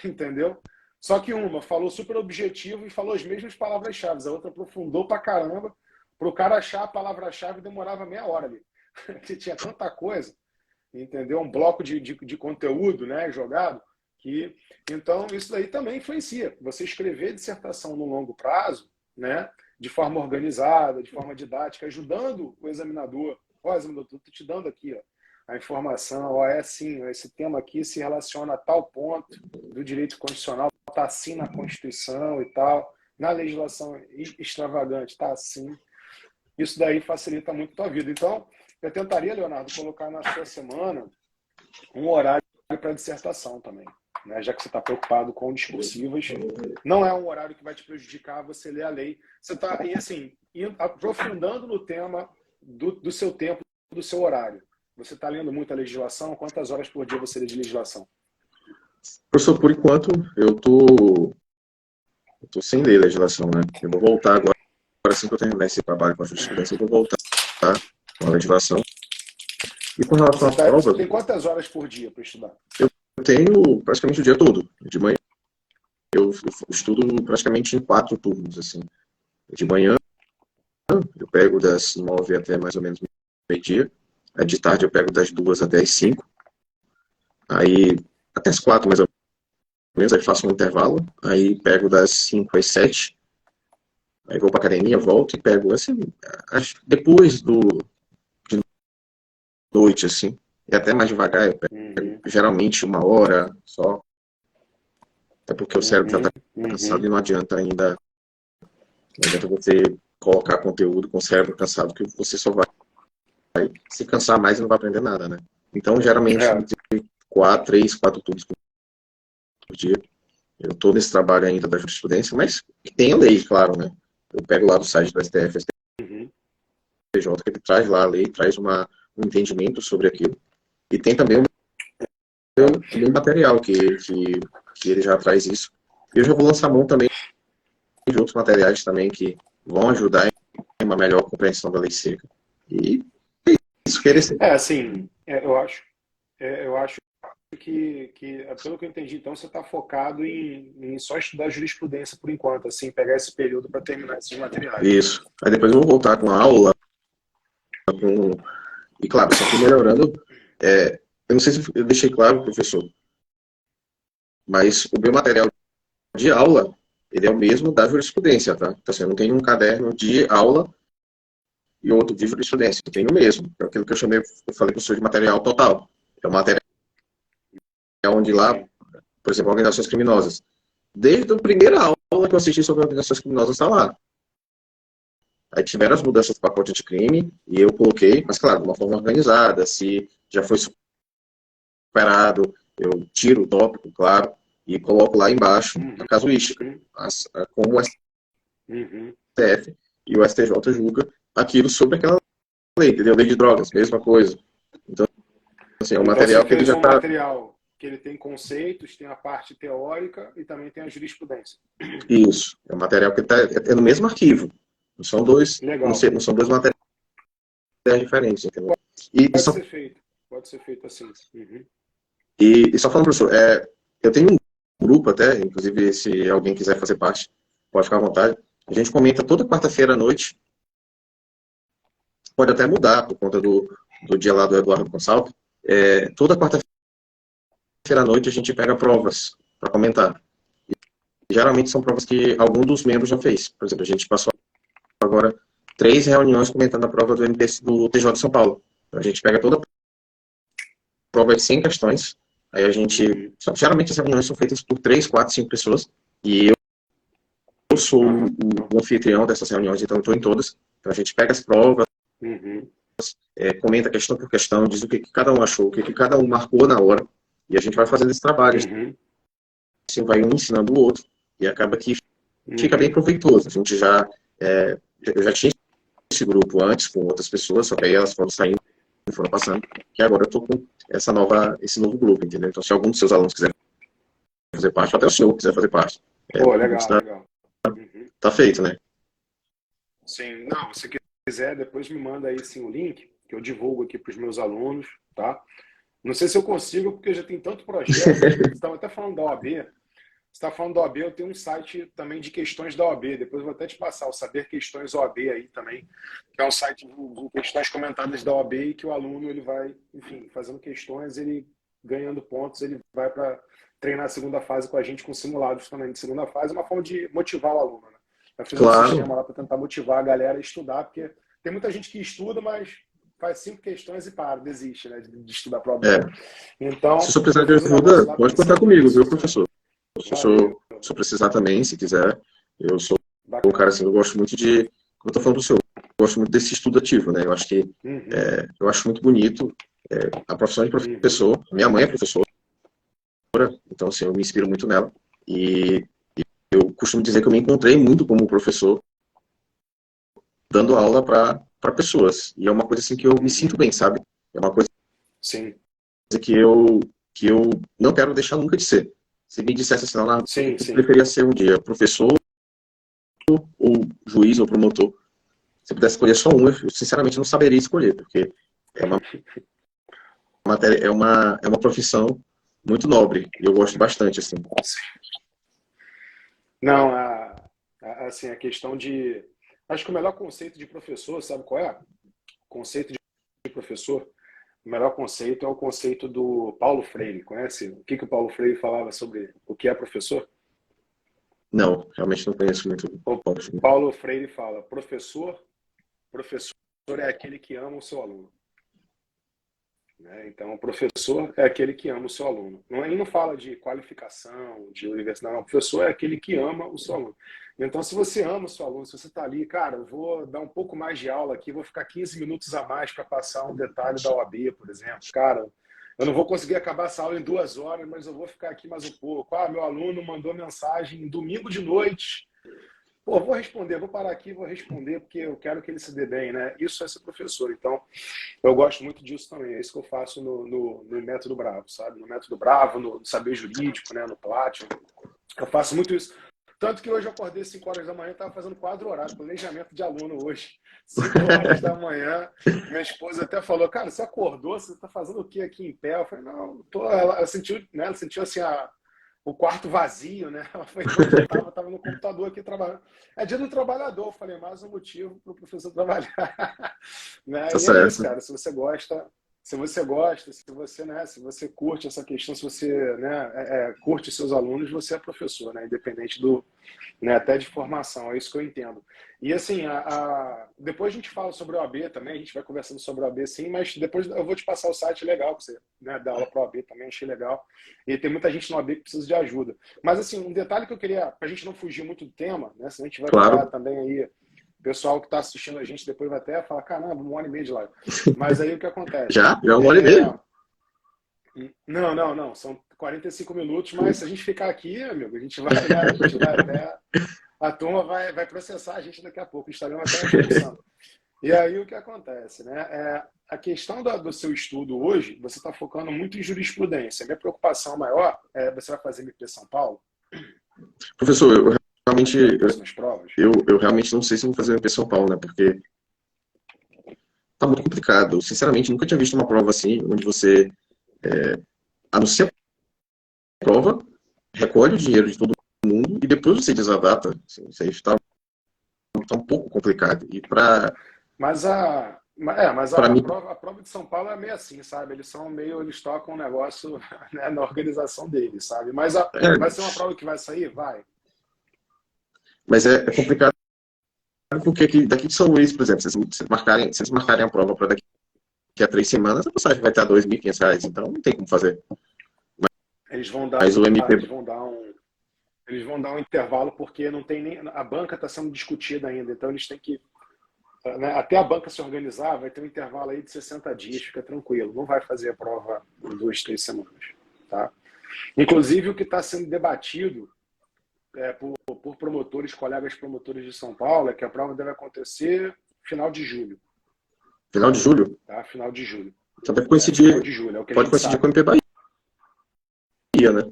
entendeu? Só que uma falou super objetivo e falou as mesmas palavras-chave. A outra aprofundou pra caramba. Para o cara achar a palavra-chave demorava meia hora ali. Porque tinha tanta coisa, entendeu? Um bloco de conteúdo, né, jogado. Então, isso daí também influencia. Você escrever dissertação no longo prazo, né, de forma organizada, de forma didática, ajudando o examinador. Ó, examinador, estou te dando aqui, ó, a informação, ó, é assim, ó, esse tema aqui se relaciona a tal ponto do direito constitucional, está assim na Constituição e tal, na legislação extravagante, está assim. Isso daí facilita muito a tua vida. Então, eu tentaria, Leonardo, colocar na sua semana um horário para dissertação também. Né? Já que você está preocupado com discursivas, não é um horário que vai te prejudicar você ler a lei. Você está, assim, aprofundando no tema do seu tempo, do seu horário. Você está lendo muita legislação? Quantas horas por dia você lê de legislação? Professor, por enquanto, eu tô sem ler legislação, né? Eu vou voltar agora, assim que eu terminar esse trabalho com a jurisprudência, eu vou voltar com a legislação. E com relação às provas, Você tem quantas horas por dia para estudar? eu tenho praticamente o dia todo. De manhã eu estudo praticamente em 4 turnos, assim. De manhã eu pego das 9 até mais ou menos meio-dia. Aí de tarde eu pego das 2 até as 5. Aí até as 4 mais ou menos, aí faço um intervalo. Aí pego das 5 às 7. Aí vou pra academia, volto e pego, assim, depois de noite, assim. E até mais devagar, eu pego geralmente 1 hora só. Até porque o cérebro já tá cansado e não adianta ainda. Não adianta você colocar conteúdo com o cérebro cansado, que você só vai se cansar mais e não vai aprender nada, né? Então, geralmente, entre 3, 4 turnos por dia. Eu estou nesse trabalho ainda da jurisprudência, mas tem a lei, claro, né? Eu pego lá do site do STF, STJ, que ele traz lá a lei, traz um entendimento sobre aquilo. E tem também o meu material, que ele já traz isso. Eu já vou lançar mão também de outros materiais também que vão ajudar em uma melhor compreensão da lei seca. E é isso que eles... assim, eu acho que, pelo que eu entendi, então você está focado em só estudar jurisprudência por enquanto, assim, pegar esse período para terminar esses materiais. Isso. Aí depois eu vou voltar com a aula, e claro, só fui melhorando. Eu não sei se eu deixei claro, professor, mas o meu material de aula, ele é o mesmo da jurisprudência, tá? Então, assim, eu não tenho um caderno de aula e outro de jurisprudência. Eu tenho o mesmo. É aquilo que eu falei para o professor de material total. É o material onde lá, por exemplo, organizações criminosas. Desde a primeira aula que eu assisti sobre organizações criminosas, está lá. Aí tiveram as mudanças do pacote anticrime e eu coloquei, mas claro, de uma forma organizada. Se já foi superado, eu tiro o tópico, claro, e coloco lá embaixo a casuística, como o STF e o STJ julga aquilo sobre aquela lei, entendeu? Lei de drogas, mesma coisa. Então, assim, é um material que ele já está... material que ele tem conceitos, tem a parte teórica e também tem a jurisprudência. Isso, é um material que está no mesmo arquivo. Não são dois, não são dois materiais diferentes, entendeu? Pode ser feito assim. E só falando, professor, eu tenho um grupo até, inclusive se alguém quiser fazer parte, pode ficar à vontade. A gente comenta toda quarta-feira à noite. Pode até mudar por conta do dia lá do Eduardo Consalto. Toda quarta-feira à noite a gente pega provas para comentar. E, geralmente são provas que algum dos membros já fez. Por exemplo, a gente passou agora 3 reuniões comentando a prova do TJ de São Paulo. Então, a gente pega toda a prova de 100 questões. Aí a gente... Geralmente as reuniões são feitas por 3, 4, 5 pessoas. E eu sou o anfitrião dessas reuniões, então eu estou em todas. Então a gente pega as provas, comenta questão por questão, diz o que cada um achou, o que cada um marcou na hora. E a gente vai fazendo esse trabalho. Assim, vai um ensinando o outro. E acaba que fica bem proveitoso. A gente eu já tinha esse grupo antes com outras pessoas, só que aí elas foram saindo e foram passando. E agora eu estou com esse novo grupo, entendeu? Então se algum dos seus alunos quiser fazer parte, ou até o senhor quiser fazer parte. Legal. Tá feito, né? Sim, não, se quiser, depois me manda aí sim o link, que eu divulgo aqui para os meus alunos, tá? Não sei se eu consigo, porque já tem tanto projeto. Você estava até falando da OAB. Você está falando da OAB, eu tenho um site também de questões da OAB. Depois eu vou até te passar o Saber Questões OAB aí também, que é um site de questões comentadas da OAB e que o aluno ele vai, enfim, fazendo questões, ele ganhando pontos, ele vai para treinar a segunda fase com a gente, com simulados também de segunda fase, uma forma de motivar o aluno, né? Vai fazer um sistema lá para tentar motivar a galera a estudar, porque tem muita gente que estuda, mas faz 5 questões e desiste, né, de estudar para a OAB. Então, se o senhor precisar de ajuda, pode contar comigo, viu, professor? Se o senhor precisar também, se quiser, eu sou um cara assim, eu gosto muito de, como eu estou falando para o senhor, eu gosto muito desse estudo ativo, né? Eu acho que eu acho muito bonito a profissão de professor. Minha mãe é professora, então assim, eu me inspiro muito nela. E eu costumo dizer que eu me encontrei muito como professor dando aula para pessoas. E é uma coisa assim que eu me sinto bem, sabe? É uma coisa que eu não quero deixar nunca de ser. Se me dissesse assim, eu preferia ser um dia professor ou juiz ou promotor. Se eu pudesse escolher só um, eu sinceramente não saberia escolher, porque é uma matéria, é uma profissão muito nobre, e eu gosto bastante, assim. Não, assim, a questão de... Acho que o melhor conceito de professor, sabe qual é? O conceito de professor, o melhor conceito é o conceito do Paulo Freire. Conhece? O que o Paulo Freire falava sobre o que é professor? Não, realmente não conheço muito. O Paulo Freire fala, professor é aquele que ama o seu aluno. Né? Então, o professor é aquele que ama o seu aluno. Ele não fala de qualificação, de universidade, não. O professor é aquele que ama o seu aluno. Então, se você ama o seu aluno, se você está ali, cara, eu vou dar um pouco mais de aula aqui, vou ficar 15 minutos a mais para passar um detalhe da OAB, por exemplo. Cara, eu não vou conseguir acabar essa aula em 2 horas, mas eu vou ficar aqui mais um pouco. Ah, meu aluno mandou mensagem domingo de noite. Pô, vou responder, vou parar aqui, vou responder, porque eu quero que ele se dê bem, né? Isso é ser professor. Então, eu gosto muito disso também. É isso que eu faço no Método Bravo, sabe? No Método Bravo, no Saber Jurídico, né? No Platinum. Eu faço muito isso. Tanto que hoje eu acordei 5 horas da manhã, estava fazendo quadro horário, planejamento de aluno hoje. 5 horas da manhã. Minha esposa até falou, cara, você acordou? Você está fazendo o que aqui em pé? Eu falei, não, tô... Ela sentiu, né? Ela sentiu assim o quarto vazio, né? Ela foi onde eu estava no computador aqui trabalhando. É dia do trabalhador, eu falei, mais um motivo para o professor trabalhar. Né? Tá E é isso, certo. cara. Se você gosta, se você curte essa questão, se você, né, curte seus alunos, você é professor, né? Independente do, né, até de formação, é isso que eu entendo. E assim, depois a gente fala sobre o OAB também, a gente vai conversando sobre o OAB sim, mas depois eu vou te passar o site legal, que você, né, dá aula para o OAB também, achei legal. E tem muita gente no OAB que precisa de ajuda. Mas assim, um detalhe que eu queria, para a gente não fugir muito do tema, né, senão a gente vai ficar Claro. também aí, o pessoal que está assistindo a gente depois vai até falar, caramba, 1 hora e meia de live. Mas aí o que acontece? Já? Já 1 hora e meia? Não. São 45 minutos, mas se a gente ficar aqui, amigo, a gente vai, né, a gente vai até... A turma vai processar a gente daqui a pouco. O Instagram vai estar expulsando. E aí o que acontece? Né? A questão do seu estudo hoje, você está focando muito em jurisprudência. Minha preocupação maior é você vai fazer MP São Paulo? Professor, eu realmente, Nas próximas provas? eu realmente não sei se vou fazer MP São Paulo, né? Porque tá muito complicado. Sinceramente, nunca tinha visto uma prova assim, onde você anuncia a prova, recolhe o dinheiro de todo mundo e depois você diz a data. Assim, isso aí está um pouco complicado. E Mas para mim, a prova de São Paulo é meio assim, sabe? Eles tocam um negócio, né, na organização deles, sabe? Mas vai ser uma prova que vai sair? Vai. mas é complicado porque daqui de São Luís, por exemplo, se vocês marcarem a prova para daqui a 3 semanas, a passagem vai estar R$ 2.500, então não tem como fazer. Eles vão dar, Mas o MP... eles vão dar um intervalo porque não tem nem a banca está sendo discutida ainda, então eles têm que, né, até a banca se organizar, vai ter um intervalo aí de 60 dias, fica tranquilo, não vai fazer a prova em 2, 3 semanas, tá? Inclusive o que está sendo debatido por promotores, colegas promotores de São Paulo, é que a prova deve acontecer final de julho. Final de julho? Tá? Final de julho. Então deve coincidir, final de julho, é o que pode coincidir com o MP Bahia, né?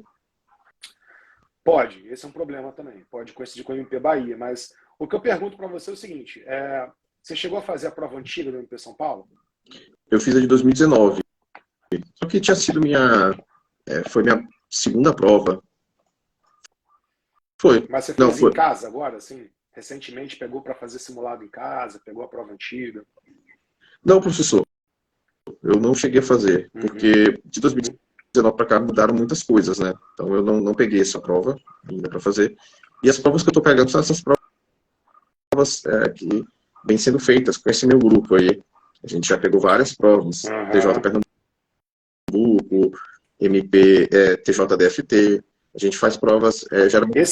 Pode, esse é um problema também. Pode coincidir com o MP Bahia, mas o que eu pergunto para você é o seguinte, você chegou a fazer a prova antiga do MP São Paulo? Eu fiz a de 2019. Só que tinha sido foi minha segunda prova. Foi. Mas você Não, fez foi. em casa agora, assim? Recentemente pegou para fazer simulado em casa, pegou a prova antiga? Não, professor. Eu não cheguei a fazer, porque de 2019 para cá mudaram muitas coisas, né? Então eu não peguei essa prova ainda para fazer. E as provas que eu estou pegando são essas provas que vêm sendo feitas com esse meu grupo aí. A gente já pegou várias provas, TJ Pernambuco, MP, TJDFT. A gente faz provas geralmente.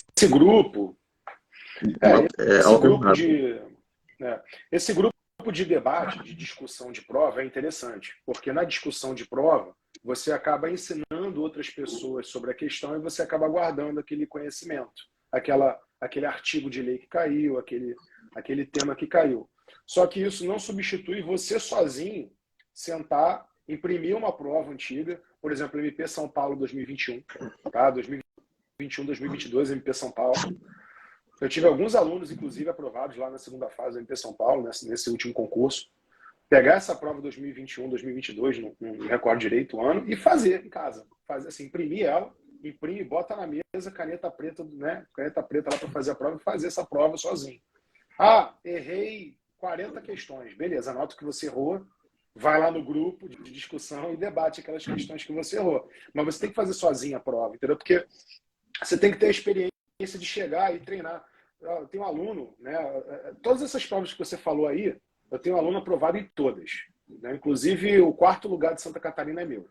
Esse grupo de debate, de discussão de prova é interessante, porque na discussão de prova você acaba ensinando outras pessoas sobre a questão e você acaba guardando aquele conhecimento, aquele artigo de lei que caiu, aquele tema que caiu. Só que isso não substitui você sozinho sentar, imprimir uma prova antiga, por exemplo, MP São Paulo 2021, tá? 2021, 2022, MP São Paulo. Eu tive alguns alunos, inclusive, aprovados lá na segunda fase do MP São Paulo, nesse último concurso. Pegar essa prova 2021, 2022, não me recordo direito o ano, e fazer em casa. Fazer assim, imprimir ela, imprime, bota na mesa, caneta preta, né? Caneta preta lá para fazer a prova e fazer essa prova sozinho. Ah, errei 40 questões. Beleza, anota que você errou, vai lá no grupo de discussão e debate aquelas questões que você errou. Mas você tem que fazer sozinho a prova, entendeu? Porque você tem que ter a experiência de chegar e treinar. Eu tenho um aluno, né? Todas essas provas que você falou aí, eu tenho um aluno aprovado em todas. Né? Inclusive, o 4º lugar de Santa Catarina é meu.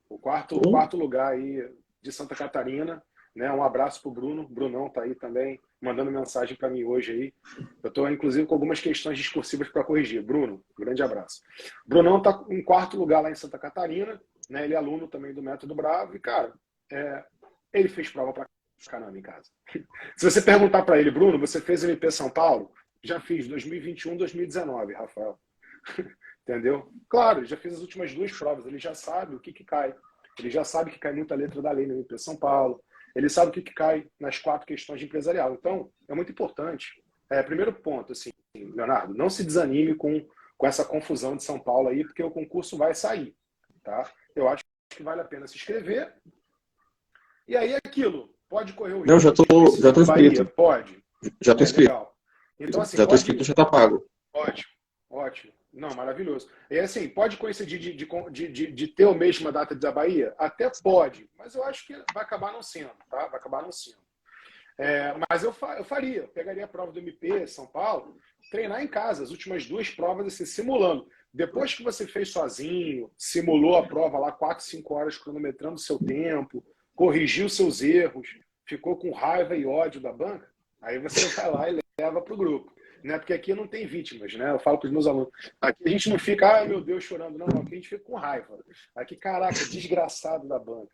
O quarto lugar aí de Santa Catarina, né? Um abraço pro Bruno. O Brunão tá aí também, mandando mensagem para mim hoje aí. Eu tô, inclusive, com algumas questões discursivas para corrigir. Bruno, grande abraço. Brunão tá em 4º lugar lá em Santa Catarina, né? Ele é aluno também do Método Bravo e, cara, ele fez prova para caramba em casa. Se você perguntar para ele, Bruno, você fez MP São Paulo? Já fiz 2021, 2019, Rafael. Entendeu? Claro, já fiz as últimas 2 provas, ele já sabe o que cai. Ele já sabe que cai muita letra da lei no MP São Paulo. Ele sabe o que cai nas 4 questões de empresarial. Então, é muito importante. Primeiro ponto, assim, Leonardo, não se desanime com essa confusão de São Paulo aí, porque o concurso vai sair. Tá? Eu acho que vale a pena se inscrever. E aí aquilo, pode correr o risco. Não, já tô inscrito. Pode. Já estou inscrito. Legal. Então, assim, já estou inscrito, já está pago. Ótimo, ótimo. Não, maravilhoso. E assim, pode coincidir de ter a mesma data da Bahia? Até pode, mas eu acho que vai acabar não sendo, tá? Vai acabar não sendo. Mas eu faria, eu pegaria a prova do MP, São Paulo, treinar em casa, as últimas 2 provas, assim, simulando. Depois que você fez sozinho, simulou a prova lá 4, 5 horas cronometrando o seu tempo, corrigiu seus erros, ficou com raiva e ódio da banca, aí você vai lá e leva para o grupo. Né? Porque aqui não tem vítimas, né? Eu falo para os meus alunos. Aqui a gente não fica, ai meu Deus, chorando. Não, aqui a gente fica com raiva. Aqui, caraca, desgraçado da banca.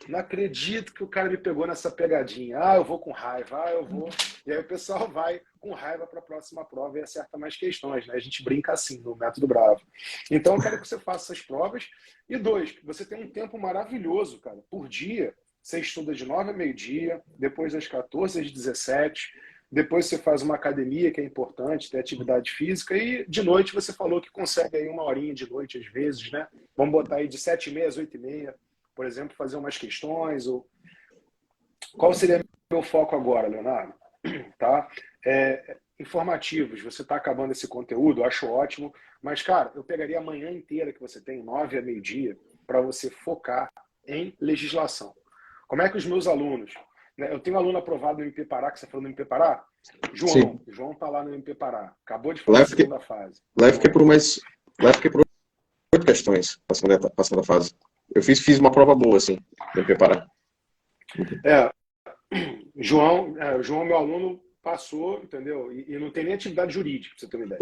Não acredito que o cara me pegou nessa pegadinha. Ah, eu vou com raiva, eu vou. E aí o pessoal vai com raiva para a próxima prova e acerta mais questões, né? A gente brinca assim no Método Bravo. Então eu quero que você faça essas provas. E 2, você tem um tempo maravilhoso, cara. Por dia, você estuda de 9 a meio-dia, depois das 14 às 17. Depois você faz uma academia, que é importante, ter atividade física, e de noite você falou que consegue aí 1 horinha de noite, às vezes, né? Vamos botar aí de 7h30 às 8h30, por exemplo, fazer umas questões. Qual seria meu foco agora, Leonardo? Tá? Informativos, você está acabando esse conteúdo, eu acho ótimo, mas, cara, eu pegaria a manhã inteira que você tem, 9 a meio-dia, para você focar em legislação. Como é que os meus alunos... Eu tenho um aluno aprovado no MP Pará, que você falou no MP Pará. João. Sim. João está lá no MP Pará. Acabou de fazer a segunda fase. Lá eu fiquei por 8 questões passando a fase. Eu fiz uma prova boa, assim, no MP Pará. João, meu aluno, passou, entendeu? E não tem nem atividade jurídica, pra você ter uma ideia.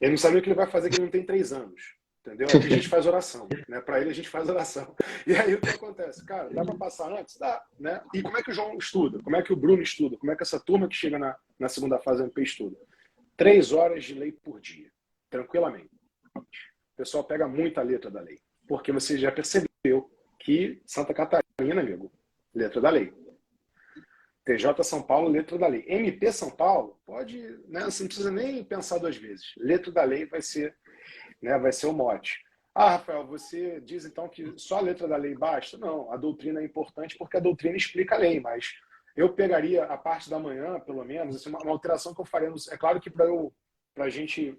Ele não sabe o que ele vai fazer, que ele não tem 3 anos. Entendeu? Aqui a gente faz oração, né? Para ele a gente faz oração. E aí o que acontece? Cara, dá para passar antes? Dá, né? E como é que o João estuda? Como é que o Bruno estuda? Como é que essa turma que chega na segunda fase do MP estuda? 3 horas de lei por dia, tranquilamente. O pessoal pega muita letra da lei, porque você já percebeu que Santa Catarina, amigo, letra da lei. TJ São Paulo, letra da lei. MP São Paulo, pode, né? Você não precisa nem pensar 2 vezes. Letra da lei vai ser o mote. Ah, Rafael, você diz então que só a letra da lei basta? Não, a doutrina é importante porque a doutrina explica a lei, mas eu pegaria a parte da manhã, pelo menos, assim, uma alteração que eu faria. É claro que para a gente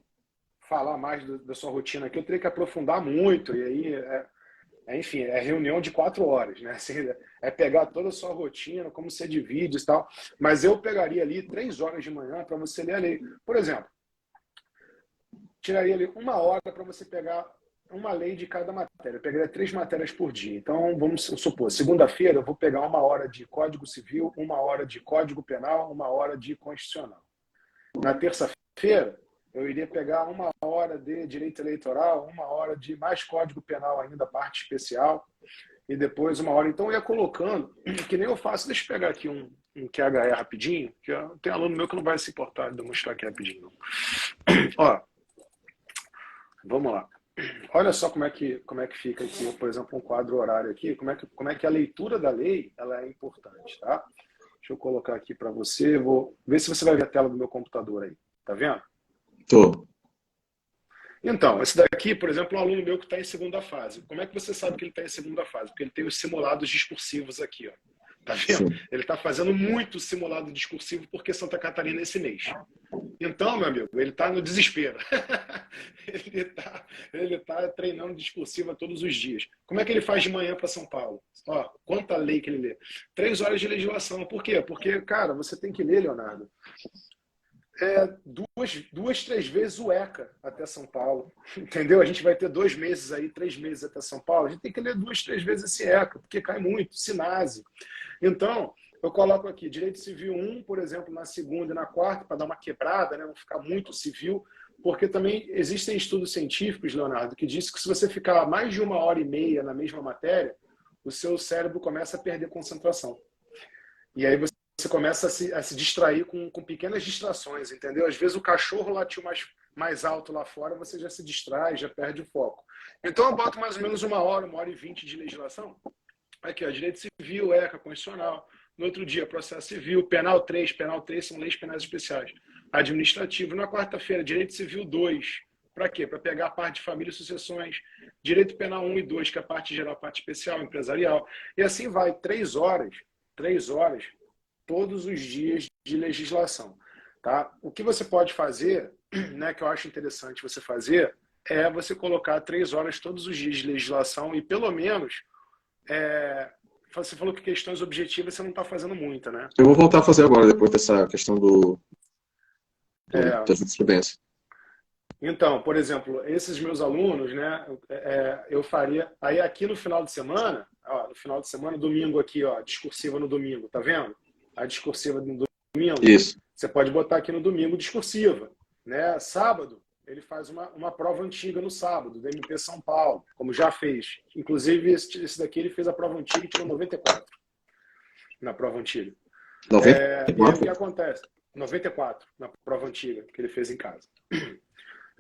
falar mais da sua rotina aqui, eu teria que aprofundar muito, e aí, enfim, é reunião de 4 horas, né? Assim, é pegar toda a sua rotina, como você divide e tal, mas eu pegaria ali 3 horas de manhã para você ler a lei. Por exemplo, tiraria ali 1 hora para você pegar uma lei de cada matéria. Eu pegaria 3 matérias por dia. Então, vamos supor, segunda-feira eu vou pegar 1 hora de Código Civil, 1 hora de Código Penal, 1 hora de Constitucional. Na terça-feira, eu iria pegar 1 hora de Direito Eleitoral, 1 hora de mais Código Penal ainda, parte especial, e depois 1 hora. Então, eu ia colocando, que nem eu faço. Deixa eu pegar aqui um QHE rapidinho, que tem aluno meu que não vai se importar de eu mostrar aqui rapidinho. Não. Ó, vamos lá. Olha só como é que fica aqui, por exemplo, um quadro horário aqui, como é que a leitura da lei ela é importante, tá? Deixa eu colocar aqui para você, vou ver se você vai ver a tela do meu computador aí. Tá vendo? Tô. Então, esse daqui, por exemplo, é um aluno meu que está em segunda fase. Como é que você sabe que ele está em segunda fase? Porque ele tem os simulados discursivos aqui, ó. Tá vendo? Sim. Ele está fazendo muito simulado discursivo porque Santa Catarina é esse mês. Então, meu amigo, ele está no desespero. Ele tá treinando discursiva todos os dias. Como é que ele faz de manhã para São Paulo? Ó, quanta lei que ele lê. 3 horas de legislação. Por quê? Porque, cara, você tem que ler, Leonardo, duas, 3 vezes o ECA até São Paulo. Entendeu? A gente vai ter 2 meses aí, 3 meses até São Paulo. A gente tem que ler 2, 3 vezes esse ECA, porque cai muito, Sinase. Então, eu coloco aqui Direito Civil 1, por exemplo, na segunda e na quarta, para dar uma quebrada, né? Não ficar muito civil, porque também existem estudos científicos, Leonardo, que dizem que se você ficar mais de 1h30 na mesma matéria, o seu cérebro começa a perder concentração. E aí você começa a se distrair com pequenas distrações, entendeu? Às vezes o cachorro latiu mais alto lá fora, você já se distrai, já perde o foco. Então eu boto mais ou menos 1h, 1h20 de legislação. Aqui, ó, Direito Civil, ECA, Constitucional. No outro dia, Processo Civil, Penal 3 são leis penais especiais. Administrativo. Na quarta-feira, Direito Civil 2. Para quê? Para pegar a parte de família e sucessões. Direito Penal 1 e 2, que é a parte geral, a parte especial, empresarial. E assim vai, 3 horas, todos os dias de legislação. Tá? O que você pode fazer, né, que eu acho interessante você fazer, é você colocar 3 horas todos os dias de legislação e pelo menos você falou que questões objetivas você não está fazendo muita, né? Eu vou voltar a fazer agora, depois dessa questão da jurisprudência. Então, por exemplo, esses meus alunos, né, eu faria... Aí aqui no final de semana, domingo aqui, ó, discursiva no domingo, tá vendo? A discursiva no domingo. Isso. Você pode botar aqui no domingo discursiva, né? Sábado, ele faz uma prova antiga no sábado, do MP São Paulo, como já fez. Inclusive, esse daqui ele fez a prova antiga e tirou 94 na prova antiga. 94? E aí o que acontece? 94 na prova antiga que ele fez em casa.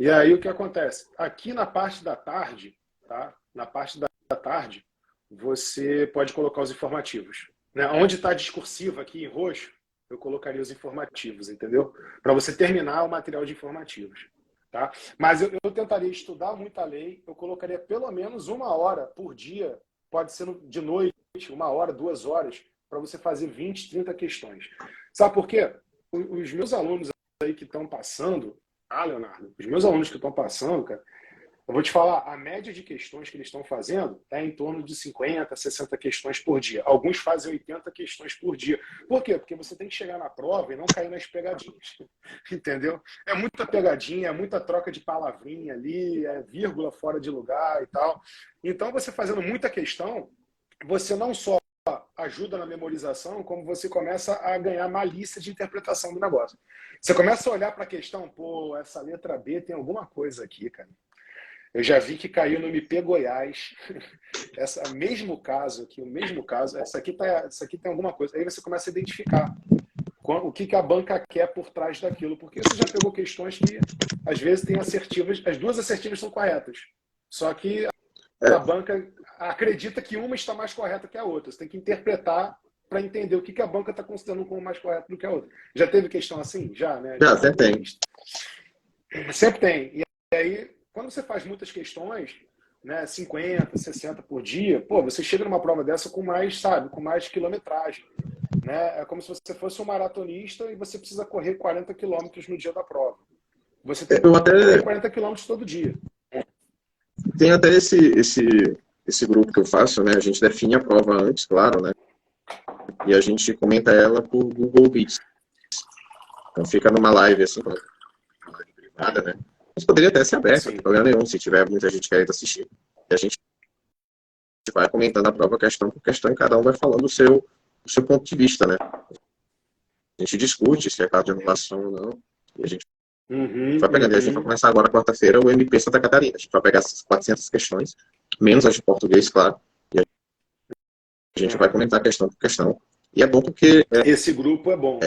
E aí o que acontece? Aqui na parte da tarde, tá? Na parte da tarde, você pode colocar os informativos. Né? Onde está a discursiva aqui em roxo, eu colocaria os informativos, entendeu? Para você terminar o material de informativos. Tá? Mas eu tentaria estudar muita lei, eu colocaria pelo menos 1h por dia, pode ser de noite, 1h, 2 horas, para você fazer 20, 30 questões. Sabe por quê? Os meus alunos aí que estão passando, Leonardo, os meus alunos que estão passando, cara, eu vou te falar, a média de questões que eles estão fazendo é em torno de 50, 60 questões por dia. Alguns fazem 80 questões por dia. Por quê? Porque você tem que chegar na prova e não cair nas pegadinhas. Entendeu? É muita pegadinha, é muita troca de palavrinha ali, é vírgula fora de lugar e tal. Então, você fazendo muita questão, você não só ajuda na memorização, como você começa a ganhar malícia de interpretação do negócio. Você começa a olhar para a questão, pô, essa letra B tem alguma coisa aqui, cara. Eu já vi que caiu no MP Goiás. Mesmo caso, essa aqui tem alguma coisa. Aí você começa a identificar o que a banca quer por trás daquilo. Porque você já pegou questões que, às vezes, tem assertivas. As 2 assertivas são corretas. Só que a banca acredita que uma está mais correta que a outra. Você tem que interpretar para entender o que a banca está considerando como mais correto do que a outra. Já teve questão assim? Já, né? Já, sempre tem. Sempre tem. E aí, quando você faz muitas questões, né, 50, 60 por dia, pô, você chega numa prova dessa com mais, com mais quilometragem. Né? É como se você fosse um maratonista e você precisa correr 40 quilômetros no dia da prova. Você tem que correr 40 quilômetros todo dia. Tem até esse grupo que eu faço, né? A gente define a prova antes, claro, né? E a gente comenta ela por Google Meet. Então fica numa live assim, uma live privada, né? Mas poderia até ser aberto, não tem problema nenhum, se tiver muita gente querendo assistir. E a gente vai comentando a prova questão por questão e cada um vai falando o seu ponto de vista, né? A gente discute se é caso de anulação ou não. E a gente vai pegando. E a gente vai começar agora, quarta-feira, o MP Santa Catarina. A gente vai pegar essas 400 questões, menos as de português, claro. E a gente vai comentar questão por questão. E é bom porque... Esse grupo é bom.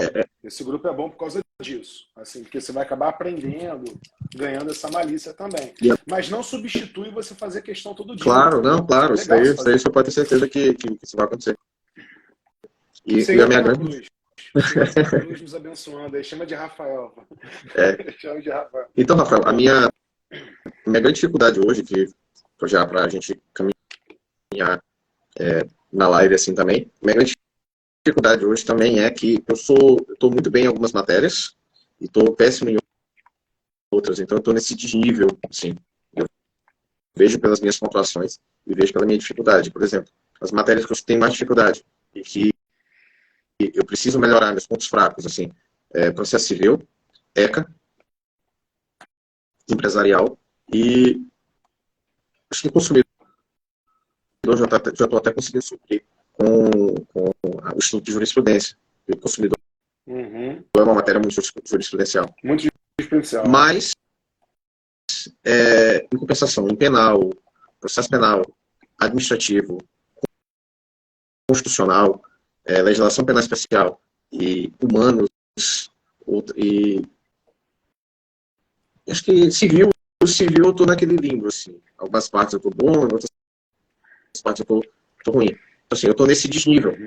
Esse grupo é bom por causa disso. Assim, porque você vai acabar aprendendo, ganhando essa malícia também. Mas não substitui você fazer questão todo dia. Claro, não, claro. Isso daí você pode ter certeza que isso vai acontecer. E a minha grande... Cruz nos abençoando. Aí chama de Rafael. Chama de Rafael. Então, Rafael, a minha minha grande dificuldade hoje, que já para a gente caminhar na live assim também, minha grande dificuldade hoje também é que eu estou muito bem em algumas matérias e estou péssimo em outras, então eu estou nesse desnível, assim, eu vejo pelas minhas pontuações e vejo pela minha dificuldade. Por exemplo, as matérias que eu tenho mais dificuldade e que eu preciso melhorar meus pontos fracos, assim, processo civil, ECA, empresarial e acho que consumidor já estou até conseguindo suprir com o estudo de jurisprudência. O consumidor é uma matéria muito jurisprudencial. Muito jurisprudencial. Mas, em compensação, em penal, processo penal, administrativo, constitucional, legislação penal especial e humanos, e acho que civil eu estou naquele limbo, assim. Algumas partes eu estou bom, outras partes eu estou ruim. Então, assim, eu estou nesse desnível.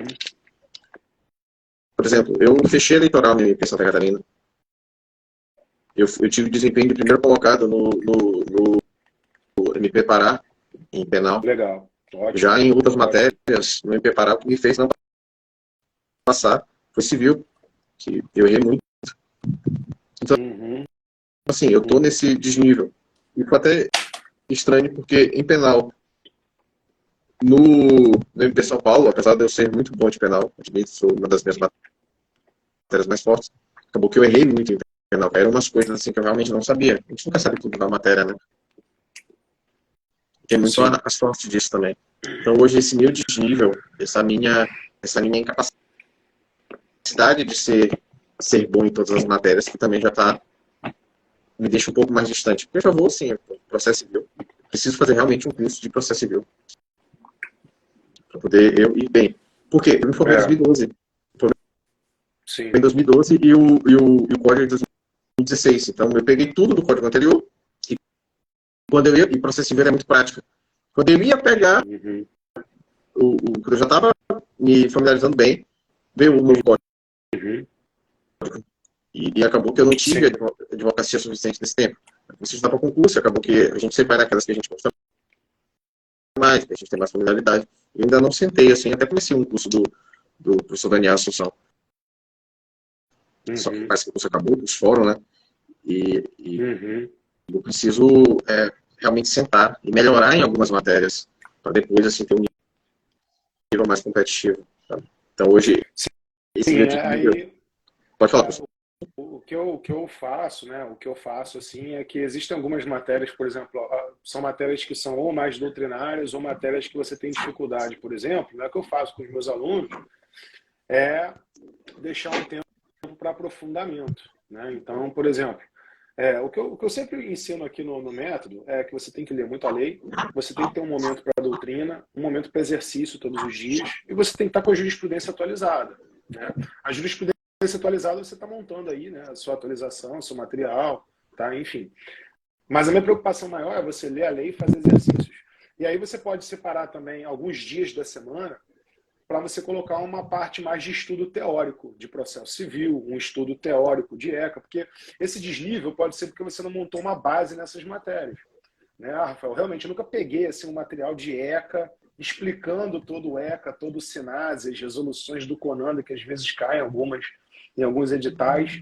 Por exemplo, eu fechei eleitoral no MP Santa Catarina. Eu tive desempenho de primeiro colocado no MP Pará, em penal. Legal. Ótimo. Já em outras matérias, no MP Pará, o que me fez não passar foi civil, que eu errei muito. Então, assim, eu estou nesse desnível. E foi até estranho, porque em penal, no MP São Paulo, apesar de eu ser muito bom de penal, admito, sou uma das minhas matérias mais fortes, acabou que eu errei muito em penal. Eram umas coisas assim que eu realmente não sabia. A gente nunca sabe tudo da matéria, né? Tem muito a sorte disso também. Então hoje esse meu desnível, essa minha incapacidade de ser bom em todas as matérias, que também já me deixa um pouco mais distante. Porque eu já vou, assim, processo civil. Preciso fazer realmente um curso de processo civil. Para poder eu ir bem. Porque eu me formei em 2012. Sim. Em 2012 e o código é de 2016. Então eu peguei tudo do código anterior e quando eu ia, e processo civil é muito prático. Quando eu ia pegar, quando eu já estava me familiarizando bem, veio o novo código. E acabou que eu não tive advocacia suficiente nesse tempo. Você estudar para concurso, acabou que a gente separa aquelas que a gente gosta mais, que a gente tem mais familiaridade. Eu ainda não sentei, assim, até comecei um curso do professor Daniel Assunção. Só que parece que o curso acabou, os fóruns, né? E eu preciso realmente sentar e melhorar em algumas matérias, para depois, assim, ter um nível mais competitivo. Tá? Então, hoje, esse nível... Pode falar, professor. O que eu faço, né? O que eu faço assim é que existem algumas matérias, por exemplo, são matérias que são ou mais doutrinárias ou matérias que você tem dificuldade, por exemplo. Né, o que eu faço com os meus alunos é deixar um tempo para aprofundamento, né? Então, por exemplo, o que eu sempre ensino aqui no método é que você tem que ler muito a lei, você tem que ter um momento para a doutrina, um momento para exercício todos os dias e você tem que estar com a jurisprudência atualizada, né? A jurisprudência atualizado, você está montando aí, né, a sua atualização, seu material, tá? Enfim. Mas a minha preocupação maior é você ler a lei e fazer exercícios. E aí você pode separar também alguns dias da semana para você colocar uma parte mais de estudo teórico de processo civil, um estudo teórico de ECA, porque esse desnível pode ser porque você não montou uma base nessas matérias. Né, Rafael? Realmente, eu nunca peguei assim, um material de ECA explicando todo o ECA, todo o SINASE, as resoluções do CONANDA, que às vezes caem em alguns editais,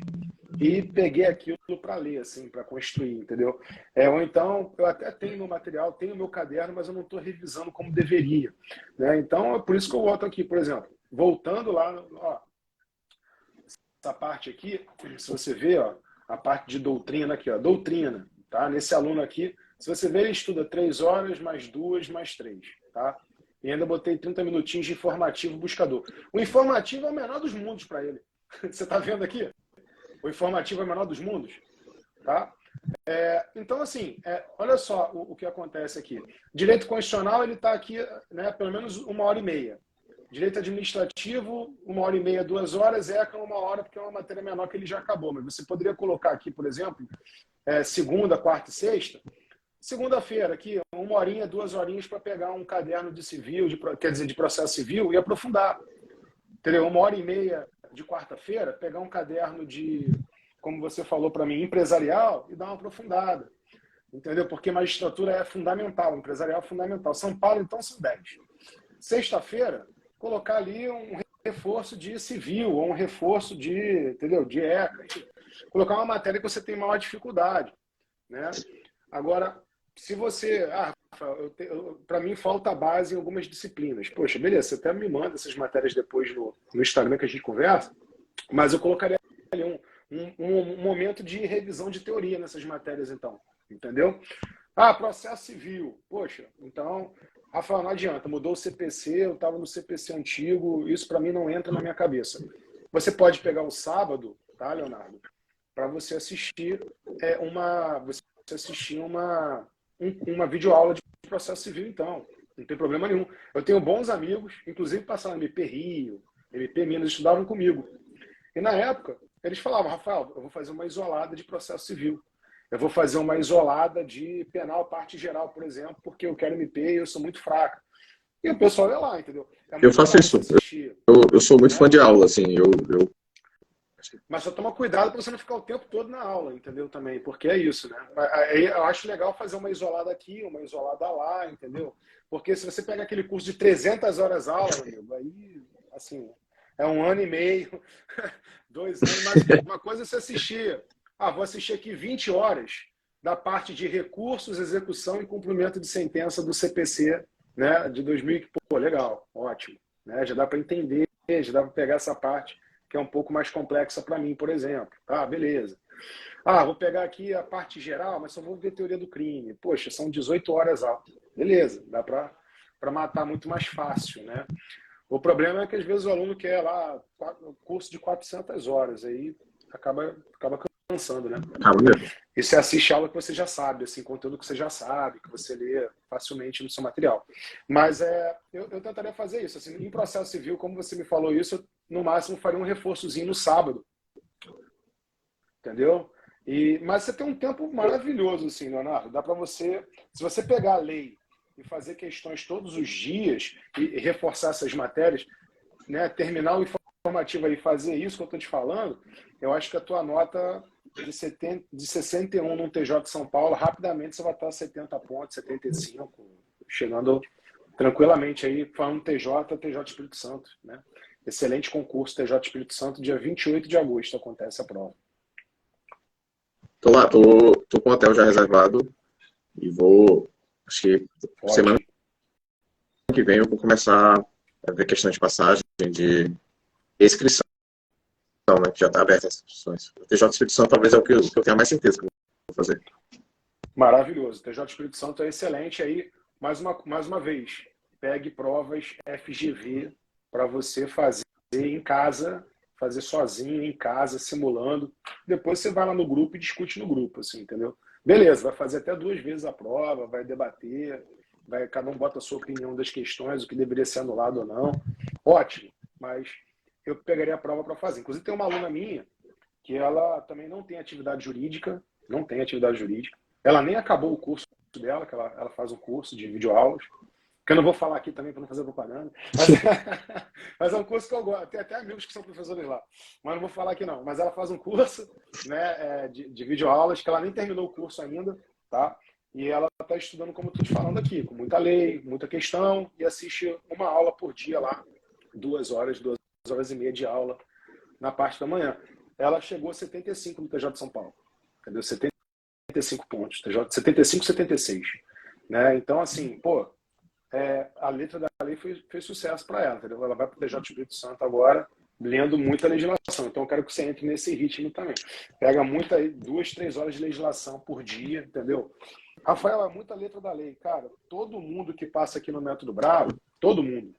e peguei aquilo para ler, assim, para construir, entendeu? Ou então, eu até tenho meu material, tenho meu caderno, mas eu não estou revisando como deveria. Né? Então, é por isso que eu volto aqui, por exemplo, voltando lá, ó, essa parte aqui, se você ver, ó, a parte de doutrina aqui, ó, doutrina, tá? Nesse aluno aqui, se você ver, ele estuda 3 horas, mais 2, mais 3, tá? E ainda botei 30 minutinhos de informativo buscador. O informativo é o menor dos mundos para ele. Você está vendo aqui? O informativo é o menor dos mundos. Tá? Então, assim, olha só o que acontece aqui. Direito constitucional, ele está aqui, né, pelo menos 1h30. Direito administrativo, 1h30, 2 horas. ECA, 1 hora, porque é uma matéria menor que ele já acabou. Mas você poderia colocar aqui, por exemplo, segunda, quarta e sexta. Segunda-feira, aqui, 1 horinha, 2 horinhas para pegar um caderno de civil, quer dizer, de processo civil e aprofundar. Entendeu? 1h30 de quarta-feira, pegar um caderno de, como você falou para mim, empresarial e dar uma aprofundada. entendeu? Porque magistratura é fundamental, empresarial é fundamental. São Paulo, então, são 10. Sexta-feira, colocar ali um reforço de civil, ou um reforço de, entendeu? De ECA. Colocar uma matéria que você tem maior dificuldade, né? Agora, se você... para mim, falta base em algumas disciplinas. Poxa, beleza, você até me manda essas matérias depois no Instagram que a gente conversa, mas eu colocaria ali um momento de revisão de teoria nessas matérias, então. Entendeu? Processo civil. Poxa, então, Rafael, não adianta. Mudou o CPC, eu estava no CPC antigo, isso para mim não entra na minha cabeça. Você pode pegar o sábado, tá, Leonardo? Para você assistir uma videoaula de processo civil, então. Não tem problema nenhum. Eu tenho bons amigos, inclusive passaram no MP Rio, MP Minas, estudavam comigo. E na época, eles falavam, Rafael, eu vou fazer uma isolada de processo civil. Eu vou fazer uma isolada de penal parte geral, por exemplo, porque eu quero MP e eu sou muito fraca. E o pessoal ia lá, entendeu? Eu faço isso. Eu sou muito fã de aula, assim. Mas só toma cuidado para você não ficar o tempo todo na aula, entendeu? Também, porque é isso, né? Aí eu acho legal fazer uma isolada aqui, uma isolada lá, entendeu? Porque se você pega aquele curso de 300 horas aula, amigo, aí, assim, é 1 ano e meio, 2 anos, mas uma coisa é você assistir. Vou assistir aqui 20 horas da parte de recursos, execução e cumprimento de sentença do CPC, né, de 2000. Pô, legal, ótimo. Né? Já dá para entender, já dá para pegar essa parte que é um pouco mais complexa para mim, por exemplo. Beleza. Vou pegar aqui a parte geral, mas só vou ver teoria do crime. Poxa, são 18 horas aula. Beleza, dá para matar muito mais fácil, né? O problema é que às vezes o aluno quer lá curso de 400 horas, aí acaba cansando, né? E você assiste aula que você já sabe, assim, conteúdo que você já sabe, que você lê facilmente no seu material. Mas eu tentaria fazer isso. Assim, em processo civil, como você me falou isso, eu, no máximo faria um reforçozinho no sábado. Entendeu? Mas você tem um tempo maravilhoso, assim, Leonardo. Dá para você, se você pegar a lei e fazer questões todos os dias e reforçar essas matérias, né, terminar o informativo aí e fazer isso que eu estou te falando, eu acho que a tua nota de 61 no TJ de São Paulo, rapidamente você vai estar a 70 pontos, 75, chegando tranquilamente aí, falando TJ Espírito Santo, né? Excelente concurso, TJ Espírito Santo, dia 28 de agosto acontece a prova. Tô lá, tô com o hotel já reservado e vou, acho que semana que vem eu vou começar a ver questões de passagem, de inscrição, né, que já está aberta as inscrições. O TJ Espírito Santo talvez é o que eu tenha mais certeza que eu vou fazer. Maravilhoso. TJ Espírito Santo é excelente. Aí, mais uma vez, pegue provas FGV para você fazer em casa, fazer sozinho, em casa, simulando. Depois você vai lá no grupo e discute no grupo, assim, entendeu? Beleza, vai fazer até 2 vezes a prova, vai debater, cada um bota a sua opinião das questões, o que deveria ser anulado ou não. Ótimo, mas eu pegaria a prova para fazer. Inclusive, tem uma aluna minha que ela também não tem atividade jurídica, ela nem acabou o curso dela, que ela faz um curso de videoaulas, que eu não vou falar aqui também para não fazer propaganda, mas é um curso que eu gosto, tem até amigos que são professores lá, mas não vou falar aqui não, mas ela faz um curso, né, de videoaulas, que ela nem terminou o curso ainda, tá? E ela está estudando, como eu estou te falando aqui, com muita lei, muita questão, e assiste uma aula por dia lá, 2 horas e meia de aula na parte da manhã. Ela chegou a 75 no TJ de São Paulo, entendeu? 75 pontos, TJ, 75, 76. Né? Então, assim, pô, a letra da lei fez sucesso para ela, entendeu? Ela vai para o TJ de Espírito Santo agora, lendo muita legislação. Então, eu quero que você entre nesse ritmo também. Pega 2, 3 horas de legislação por dia, entendeu? Rafael, é muita letra da lei. Cara, todo mundo que passa aqui no Método Bravo, todo mundo,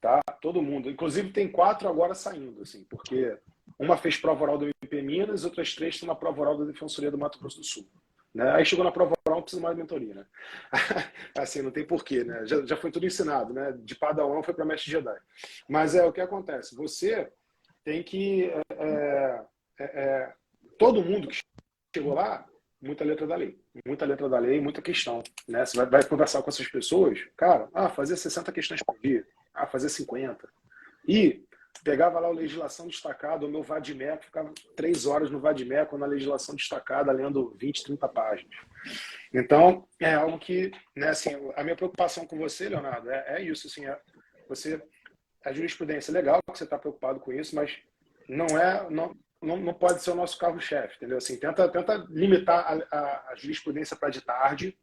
tá? Todo mundo. Inclusive, tem 4 agora saindo, assim, porque uma fez prova oral do MP Minas, outras 3 estão na prova oral da Defensoria do Mato Grosso do Sul. Né? Aí chegou na prova oral, não precisa mais de mentoria, né? Assim, não tem porquê, né? Já foi tudo ensinado, né? De Padawan foi para Mestre Jedi. Mas o que acontece? Você tem que... todo mundo que chegou lá, muita letra da lei. Muita letra da lei, muita questão. Né? Você vai conversar com essas pessoas, cara, fazer 60 questões por dia, fazer 50. E pegava lá o legislação destacada, o meu Vadimeco, ficava 3 horas no Vadimeco, na legislação destacada, lendo 20, 30 páginas. Então, é algo que, né, assim, a minha preocupação com você, Leonardo, é isso, assim, a jurisprudência é legal que você está preocupado com isso, mas não pode ser o nosso carro-chefe, entendeu? Assim, tenta limitar a jurisprudência para de tarde,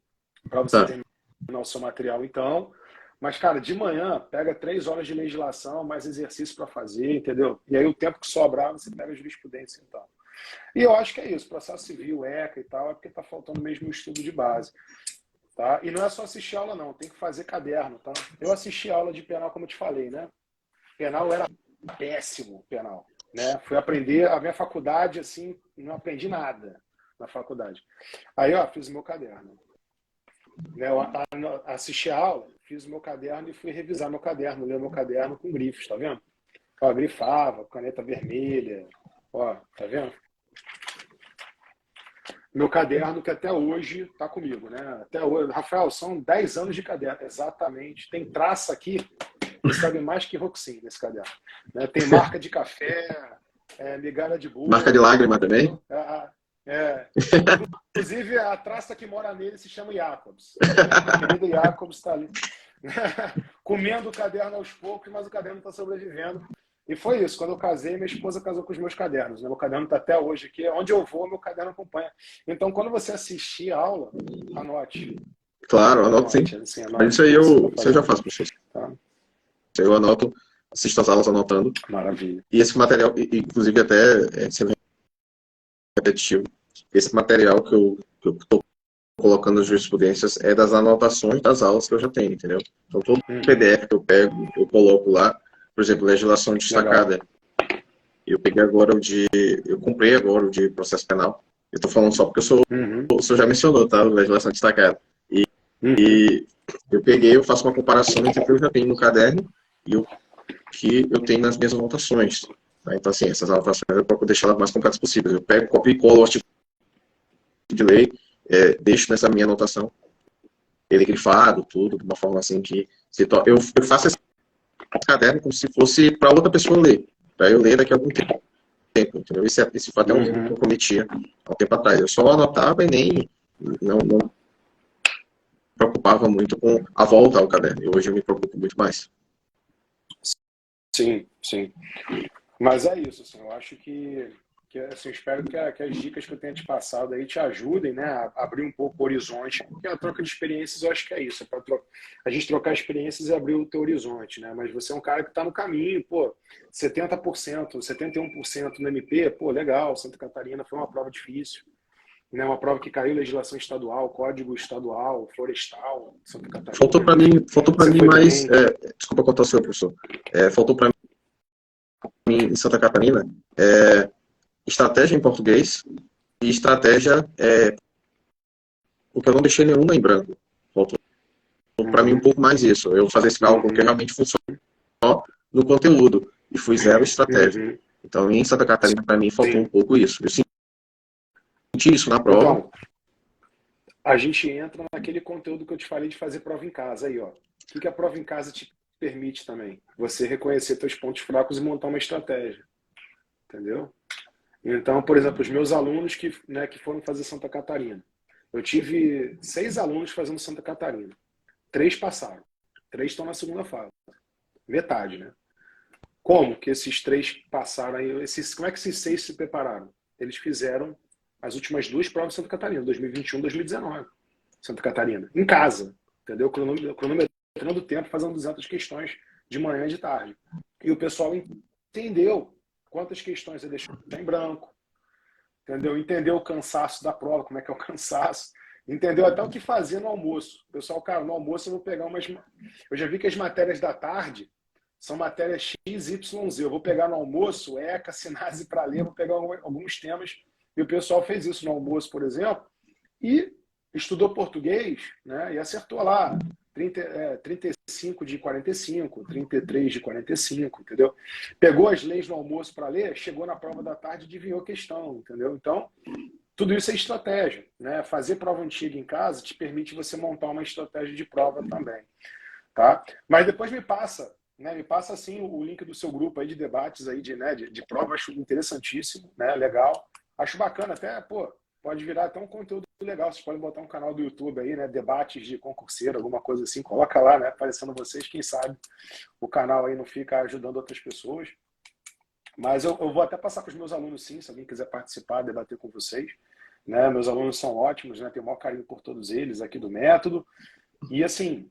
para você terminar o seu material, então. Mas, cara, de manhã, pega 3 horas de legislação, mais exercício para fazer, entendeu? E aí o tempo que sobrar, você pega a jurisprudência, então. E eu acho que é isso, processo civil, ECA e tal, é porque está faltando mesmo um estudo de base. Tá? E não é só assistir aula, não, tem que fazer caderno, tá? Eu assisti aula de penal, como eu te falei, né? Penal era péssimo, penal. Né? Fui aprender, a minha faculdade, assim, não aprendi nada na faculdade. Aí, ó, fiz o meu caderno. Né? Eu assisti a aula, fiz o meu caderno e fui revisar meu caderno, ler meu caderno com grifos, tá vendo? Ó, grifava, caneta vermelha, ó, tá vendo? Meu caderno que até hoje tá comigo, né? Até hoje, Rafael, são 10 anos de caderno, exatamente. Tem traça aqui, que sabe mais que Roxin nesse caderno. Né? Tem marca de café, migalha de bolo. Marca de lágrima também? Inclusive, a traça que mora nele se chama Jacobs. O querido Jacobs está ali. Comendo o caderno aos poucos, mas o caderno está sobrevivendo. E foi isso. Quando eu casei, minha esposa casou com os meus cadernos. Né? Meu caderno está até hoje aqui. Onde eu vou, meu caderno acompanha. Então, quando você assistir a aula, anote. Claro, anoto sim. Assim, anote. Isso aí eu já faço, professor. Tá. Eu anoto, assisto as aulas anotando. Maravilha. E esse material, inclusive até sendo repetitivo, esse material que eu estou colocando nas jurisprudências é das anotações das aulas que eu já tenho, entendeu? Então todo PDF que eu pego, eu coloco lá, por exemplo, legislação destacada. Legal. Eu comprei agora o de processo penal. Eu estou falando só porque o senhor já mencionou, tá? Legislação destacada. E eu peguei, eu faço uma comparação entre o que eu já tenho no caderno e o que eu tenho nas minhas anotações. Tá? Então, assim, essas anotações eu procuro deixar elas mais completas possíveis. Eu pego, copio e colo o artigo de lei, deixo nessa minha anotação, ele grifado, tudo, de uma forma assim que eu faço esse caderno como se fosse para outra pessoa ler, para eu ler daqui a algum tempo. Entendeu? Esse foi até um erro que eu cometia há um tempo atrás. Eu só anotava e nem não preocupava muito com a volta ao caderno. E hoje eu me preocupo muito mais. Sim, sim. Mas é isso, assim, eu acho que assim, eu espero que as dicas que eu tenha te passado aí te ajudem, né, a abrir um pouco o horizonte, porque a troca de experiências eu acho que é isso, é para a gente trocar experiências e abrir o teu horizonte, né, mas você é um cara que está no caminho, pô, 70%, 71% no MP, pô, legal, Santa Catarina foi uma prova difícil, né, uma prova que caiu legislação estadual, código estadual, florestal, Santa Catarina. Faltou para mim mais, desculpa cortar o seu, professor, faltou para mim em Santa Catarina, estratégia em português e estratégia, porque eu não deixei nenhuma em branco. Faltou para mim um pouco mais isso. Eu fazer esse cálculo que realmente funciona no conteúdo e fui zero estratégia. Então, em Santa Catarina, para mim, faltou um pouco isso. Eu senti isso na prova. Então, a gente entra naquele conteúdo que eu te falei de fazer prova em casa. Aí, ó. O que a prova em casa te permite também? Você reconhecer seus pontos fracos e montar uma estratégia. Entendeu? Então, por exemplo, os meus alunos que foram fazer Santa Catarina. Eu tive 6 alunos fazendo Santa Catarina. 3 passaram. 3 estão na segunda fase. Metade, né? Como que esses 3 passaram aí? Como é que esses 6 se prepararam? Eles fizeram as últimas 2 provas de Santa Catarina, 2021 e 2019. Santa Catarina. Em casa. Entendeu? Cronometrando o tempo, fazendo 200 questões de manhã e de tarde. E o pessoal entendeu quantas questões ele deixou em branco, entendeu? Entendeu o cansaço da prova, como é que é o cansaço, entendeu até o que fazer no almoço. Pessoal, cara, no almoço eu vou pegar eu já vi que as matérias da tarde são matérias X, Y, Z. Eu vou pegar no almoço, ECA, Sinase para ler, vou pegar alguns temas, e o pessoal fez isso no almoço, por exemplo, e estudou português, né? E acertou lá 35 de 45, 33 de 45, entendeu? Pegou as leis no almoço para ler, chegou na prova da tarde e adivinhou a questão, entendeu? Então, tudo isso é estratégia, né? Fazer prova antiga em casa te permite você montar uma estratégia de prova também, tá? Mas depois me passa né, me passa assim o link do seu grupo aí de debates aí de prova, acho interessantíssimo, né, legal. Acho bacana até, pô, pode virar até um conteúdo legal. Vocês podem botar um canal do YouTube aí, né, debates de concurseiro, alguma coisa assim, coloca lá, né, aparecendo vocês, quem sabe o canal aí não fica ajudando outras pessoas. Mas eu vou até passar para os meus alunos, sim, se alguém quiser participar, debater com vocês. Né? Meus alunos são ótimos, né? Tenho o maior carinho por todos eles aqui do método. E assim,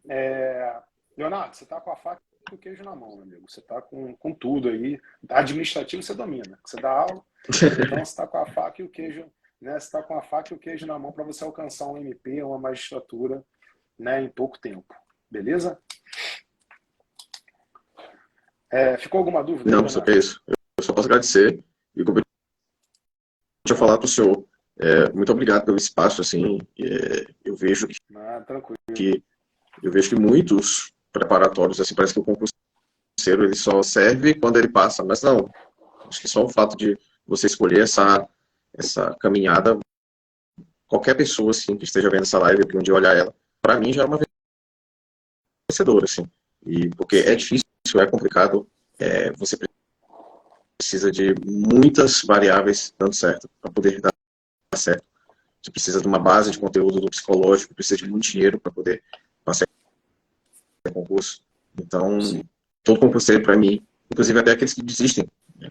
Leonardo, você está com a faca e o queijo na mão, meu amigo. Você está com tudo aí. Administrativo você domina, você dá aula. Então você está com a faca e o queijo, né? Você está com a faca e o queijo na mão para você alcançar um MP, uma magistratura, né? Em pouco tempo. Beleza? Ficou alguma dúvida? Não, só que é isso. Eu só posso agradecer e como eu tinha falado para o senhor, muito obrigado pelo espaço, assim, eu vejo tranquilo. eu vejo que muitos preparatórios, assim, parece que o concurseiro ele só serve quando ele passa, mas não, acho que só o fato de você escolher essa caminhada, qualquer pessoa, assim, que esteja vendo essa live, que um dia olhar ela, para mim já é uma vencedora, assim, e porque é difícil, é complicado, você precisa de muitas variáveis dando certo, para poder dar certo. Você precisa de uma base de conteúdo do psicológico, precisa de muito dinheiro para poder passar em concurso. Então, todo concurseiro, para mim, inclusive até aqueles que desistem, né?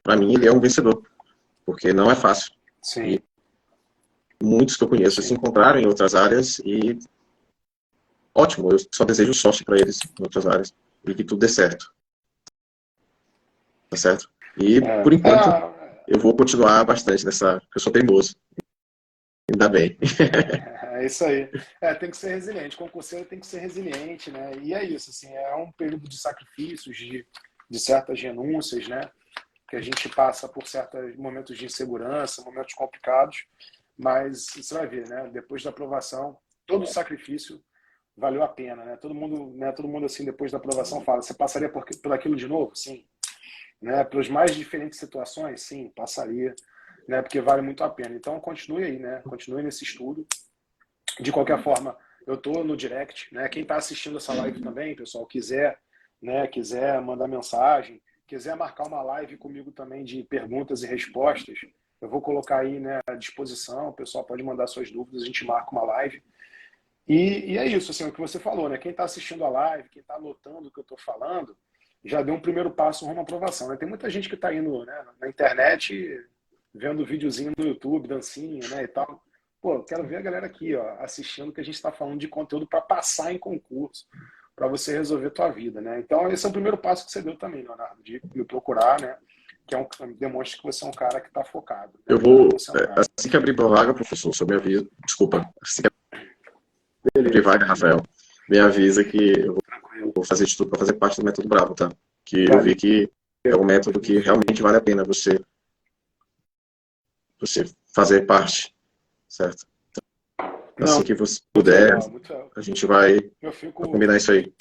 Para mim ele é um vencedor, porque não é fácil. Sim. E muitos que eu conheço se encontraram em outras áreas e ótimo, eu só desejo sorte para eles em outras áreas e que tudo dê certo. Tá certo? E, por enquanto, eu vou continuar bastante nessa... Eu sou teimoso. Ainda bem. É isso aí. Tem que ser resiliente. Concurseiro tem que ser resiliente, né? E é isso, assim, é um período de sacrifícios, de certas renúncias, né? Que a gente passa por certos momentos de insegurança, momentos complicados, mas você vai ver, né? Depois da aprovação, todo o sacrifício valeu a pena, né? Todo mundo assim, depois da aprovação fala, você passaria por aquilo de novo? Sim. Né, pelas mais diferentes situações, sim, passaria, né, porque vale muito a pena. Então, continue aí, né, continue nesse estudo. De qualquer forma, eu estou no direct, né, quem está assistindo essa live também, pessoal, quiser mandar mensagem, quiser marcar uma live comigo também de perguntas e respostas, eu vou colocar aí, né, à disposição, o pessoal pode mandar suas dúvidas, a gente marca uma live. E é isso, assim, o que você falou, né, quem está assistindo a live, quem está anotando o que eu estou falando, já deu um primeiro passo rumo à aprovação, né? Tem muita gente que está indo, né, na internet, vendo videozinho no YouTube, dancinha, né, e tal. Pô, quero ver a galera aqui, ó, assistindo, que a gente está falando de conteúdo para passar em concurso, para você resolver a tua vida, né? Então, esse é o primeiro passo que você deu também, Leonardo, de me procurar, né? Que demonstra que você é um cara que está focado. Né? Eu vou, assim que abrir para vaga, professor, só me avisa, desculpa, assim que abrir vaga, Rafael, me avisa que eu vou fazer de tudo para fazer parte do Método Bravo, tá? Que eu vi que é um método que realmente vale a pena você fazer parte, certo? Então, assim que você puder, a gente vai combinar isso aí.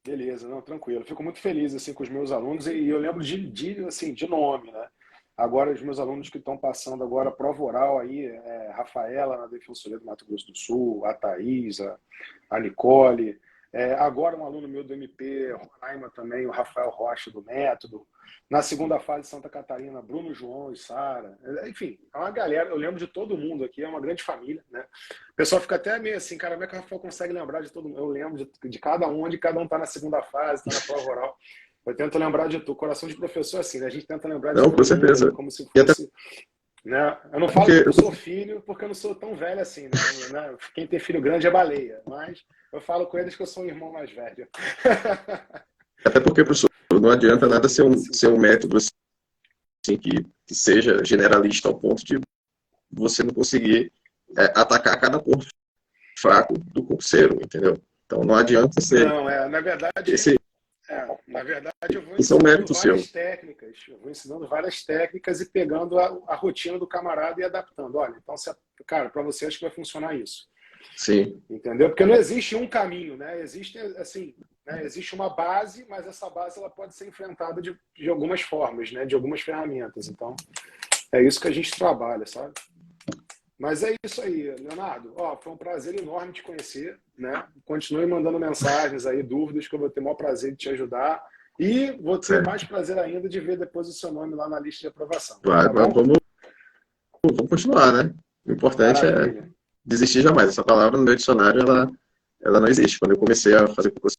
Beleza, não, tranquilo. Eu fico muito feliz assim com os meus alunos e eu lembro de nome, né? Agora os meus alunos que estão passando agora a prova oral aí, Rafaela na Defensoria do Mato Grosso do Sul, a Thaís, a Nicole, agora um aluno meu do MP, Roraima também, o Rafael Rocha do Método. Na segunda fase, Santa Catarina, Bruno João e Sara. Enfim, é uma galera, eu lembro de todo mundo aqui, é uma grande família, né? O pessoal fica até meio assim, cara, como é que o Rafael consegue lembrar de todo mundo? Eu lembro de cada um, onde cada um está na segunda fase, está na prova oral. Eu tento lembrar de tudo. Coração de professor é assim, né? A gente tenta lembrar de todo mundo, certeza. Como se fosse... Né? Eu não falo que eu sou filho, porque eu não sou tão velho assim, né? Quem tem filho grande é baleia, mas eu falo com eles que eu sou um irmão mais velho. Até porque, professor, não adianta nada ser um método assim, que seja generalista ao ponto de você não conseguir atacar cada ponto fraco do concurseiro, entendeu? Então não adianta ser... Não, na verdade... Na verdade, eu vou ensinando várias técnicas e pegando a rotina do camarada e adaptando. Olha, então, cara, para você acho que vai funcionar isso. Sim. Entendeu? Porque não existe um caminho, né? Existe, assim, né? Existe uma base, mas essa base ela pode ser enfrentada de algumas formas, né? De algumas ferramentas. Então, é isso que a gente trabalha, sabe? Mas é isso aí, Leonardo. Ó, foi um prazer enorme te conhecer, né? Continue mandando mensagens aí, dúvidas, que eu vou ter o maior prazer de te ajudar. E vou ter Certo. mais prazer ainda de ver depois o seu nome lá na lista de aprovação. Vai, Tá bom? vamos continuar, né? O importante é Maravilha. desistir jamais. Essa palavra no meu dicionário, ela não existe. Quando eu comecei a fazer concurso,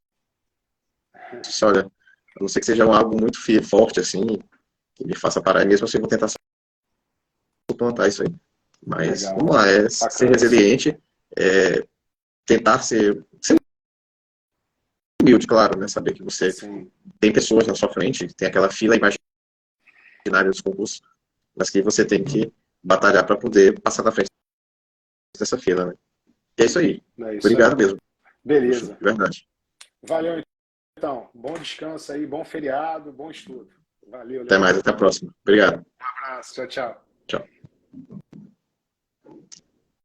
eu disse, olha, a não ser que seja algo muito forte, assim, que me faça parar, e mesmo assim eu vou tentar suplantar isso aí. Mas, Legal. vamos lá, ser Bacana. resiliente, tentar ser humilde, claro, né? Saber que você Sim. tem pessoas na sua frente, tem aquela fila imaginária dos concursos, mas que você tem que batalhar para poder passar na frente dessa fila, né? E é isso aí. É isso Obrigado aí. mesmo. Beleza. De verdade. Valeu, então. Bom descanso aí, bom feriado, bom estudo. Valeu, Até mais, Leonardo. até a próxima. Obrigado. Um abraço. Tchau, tchau. Tchau.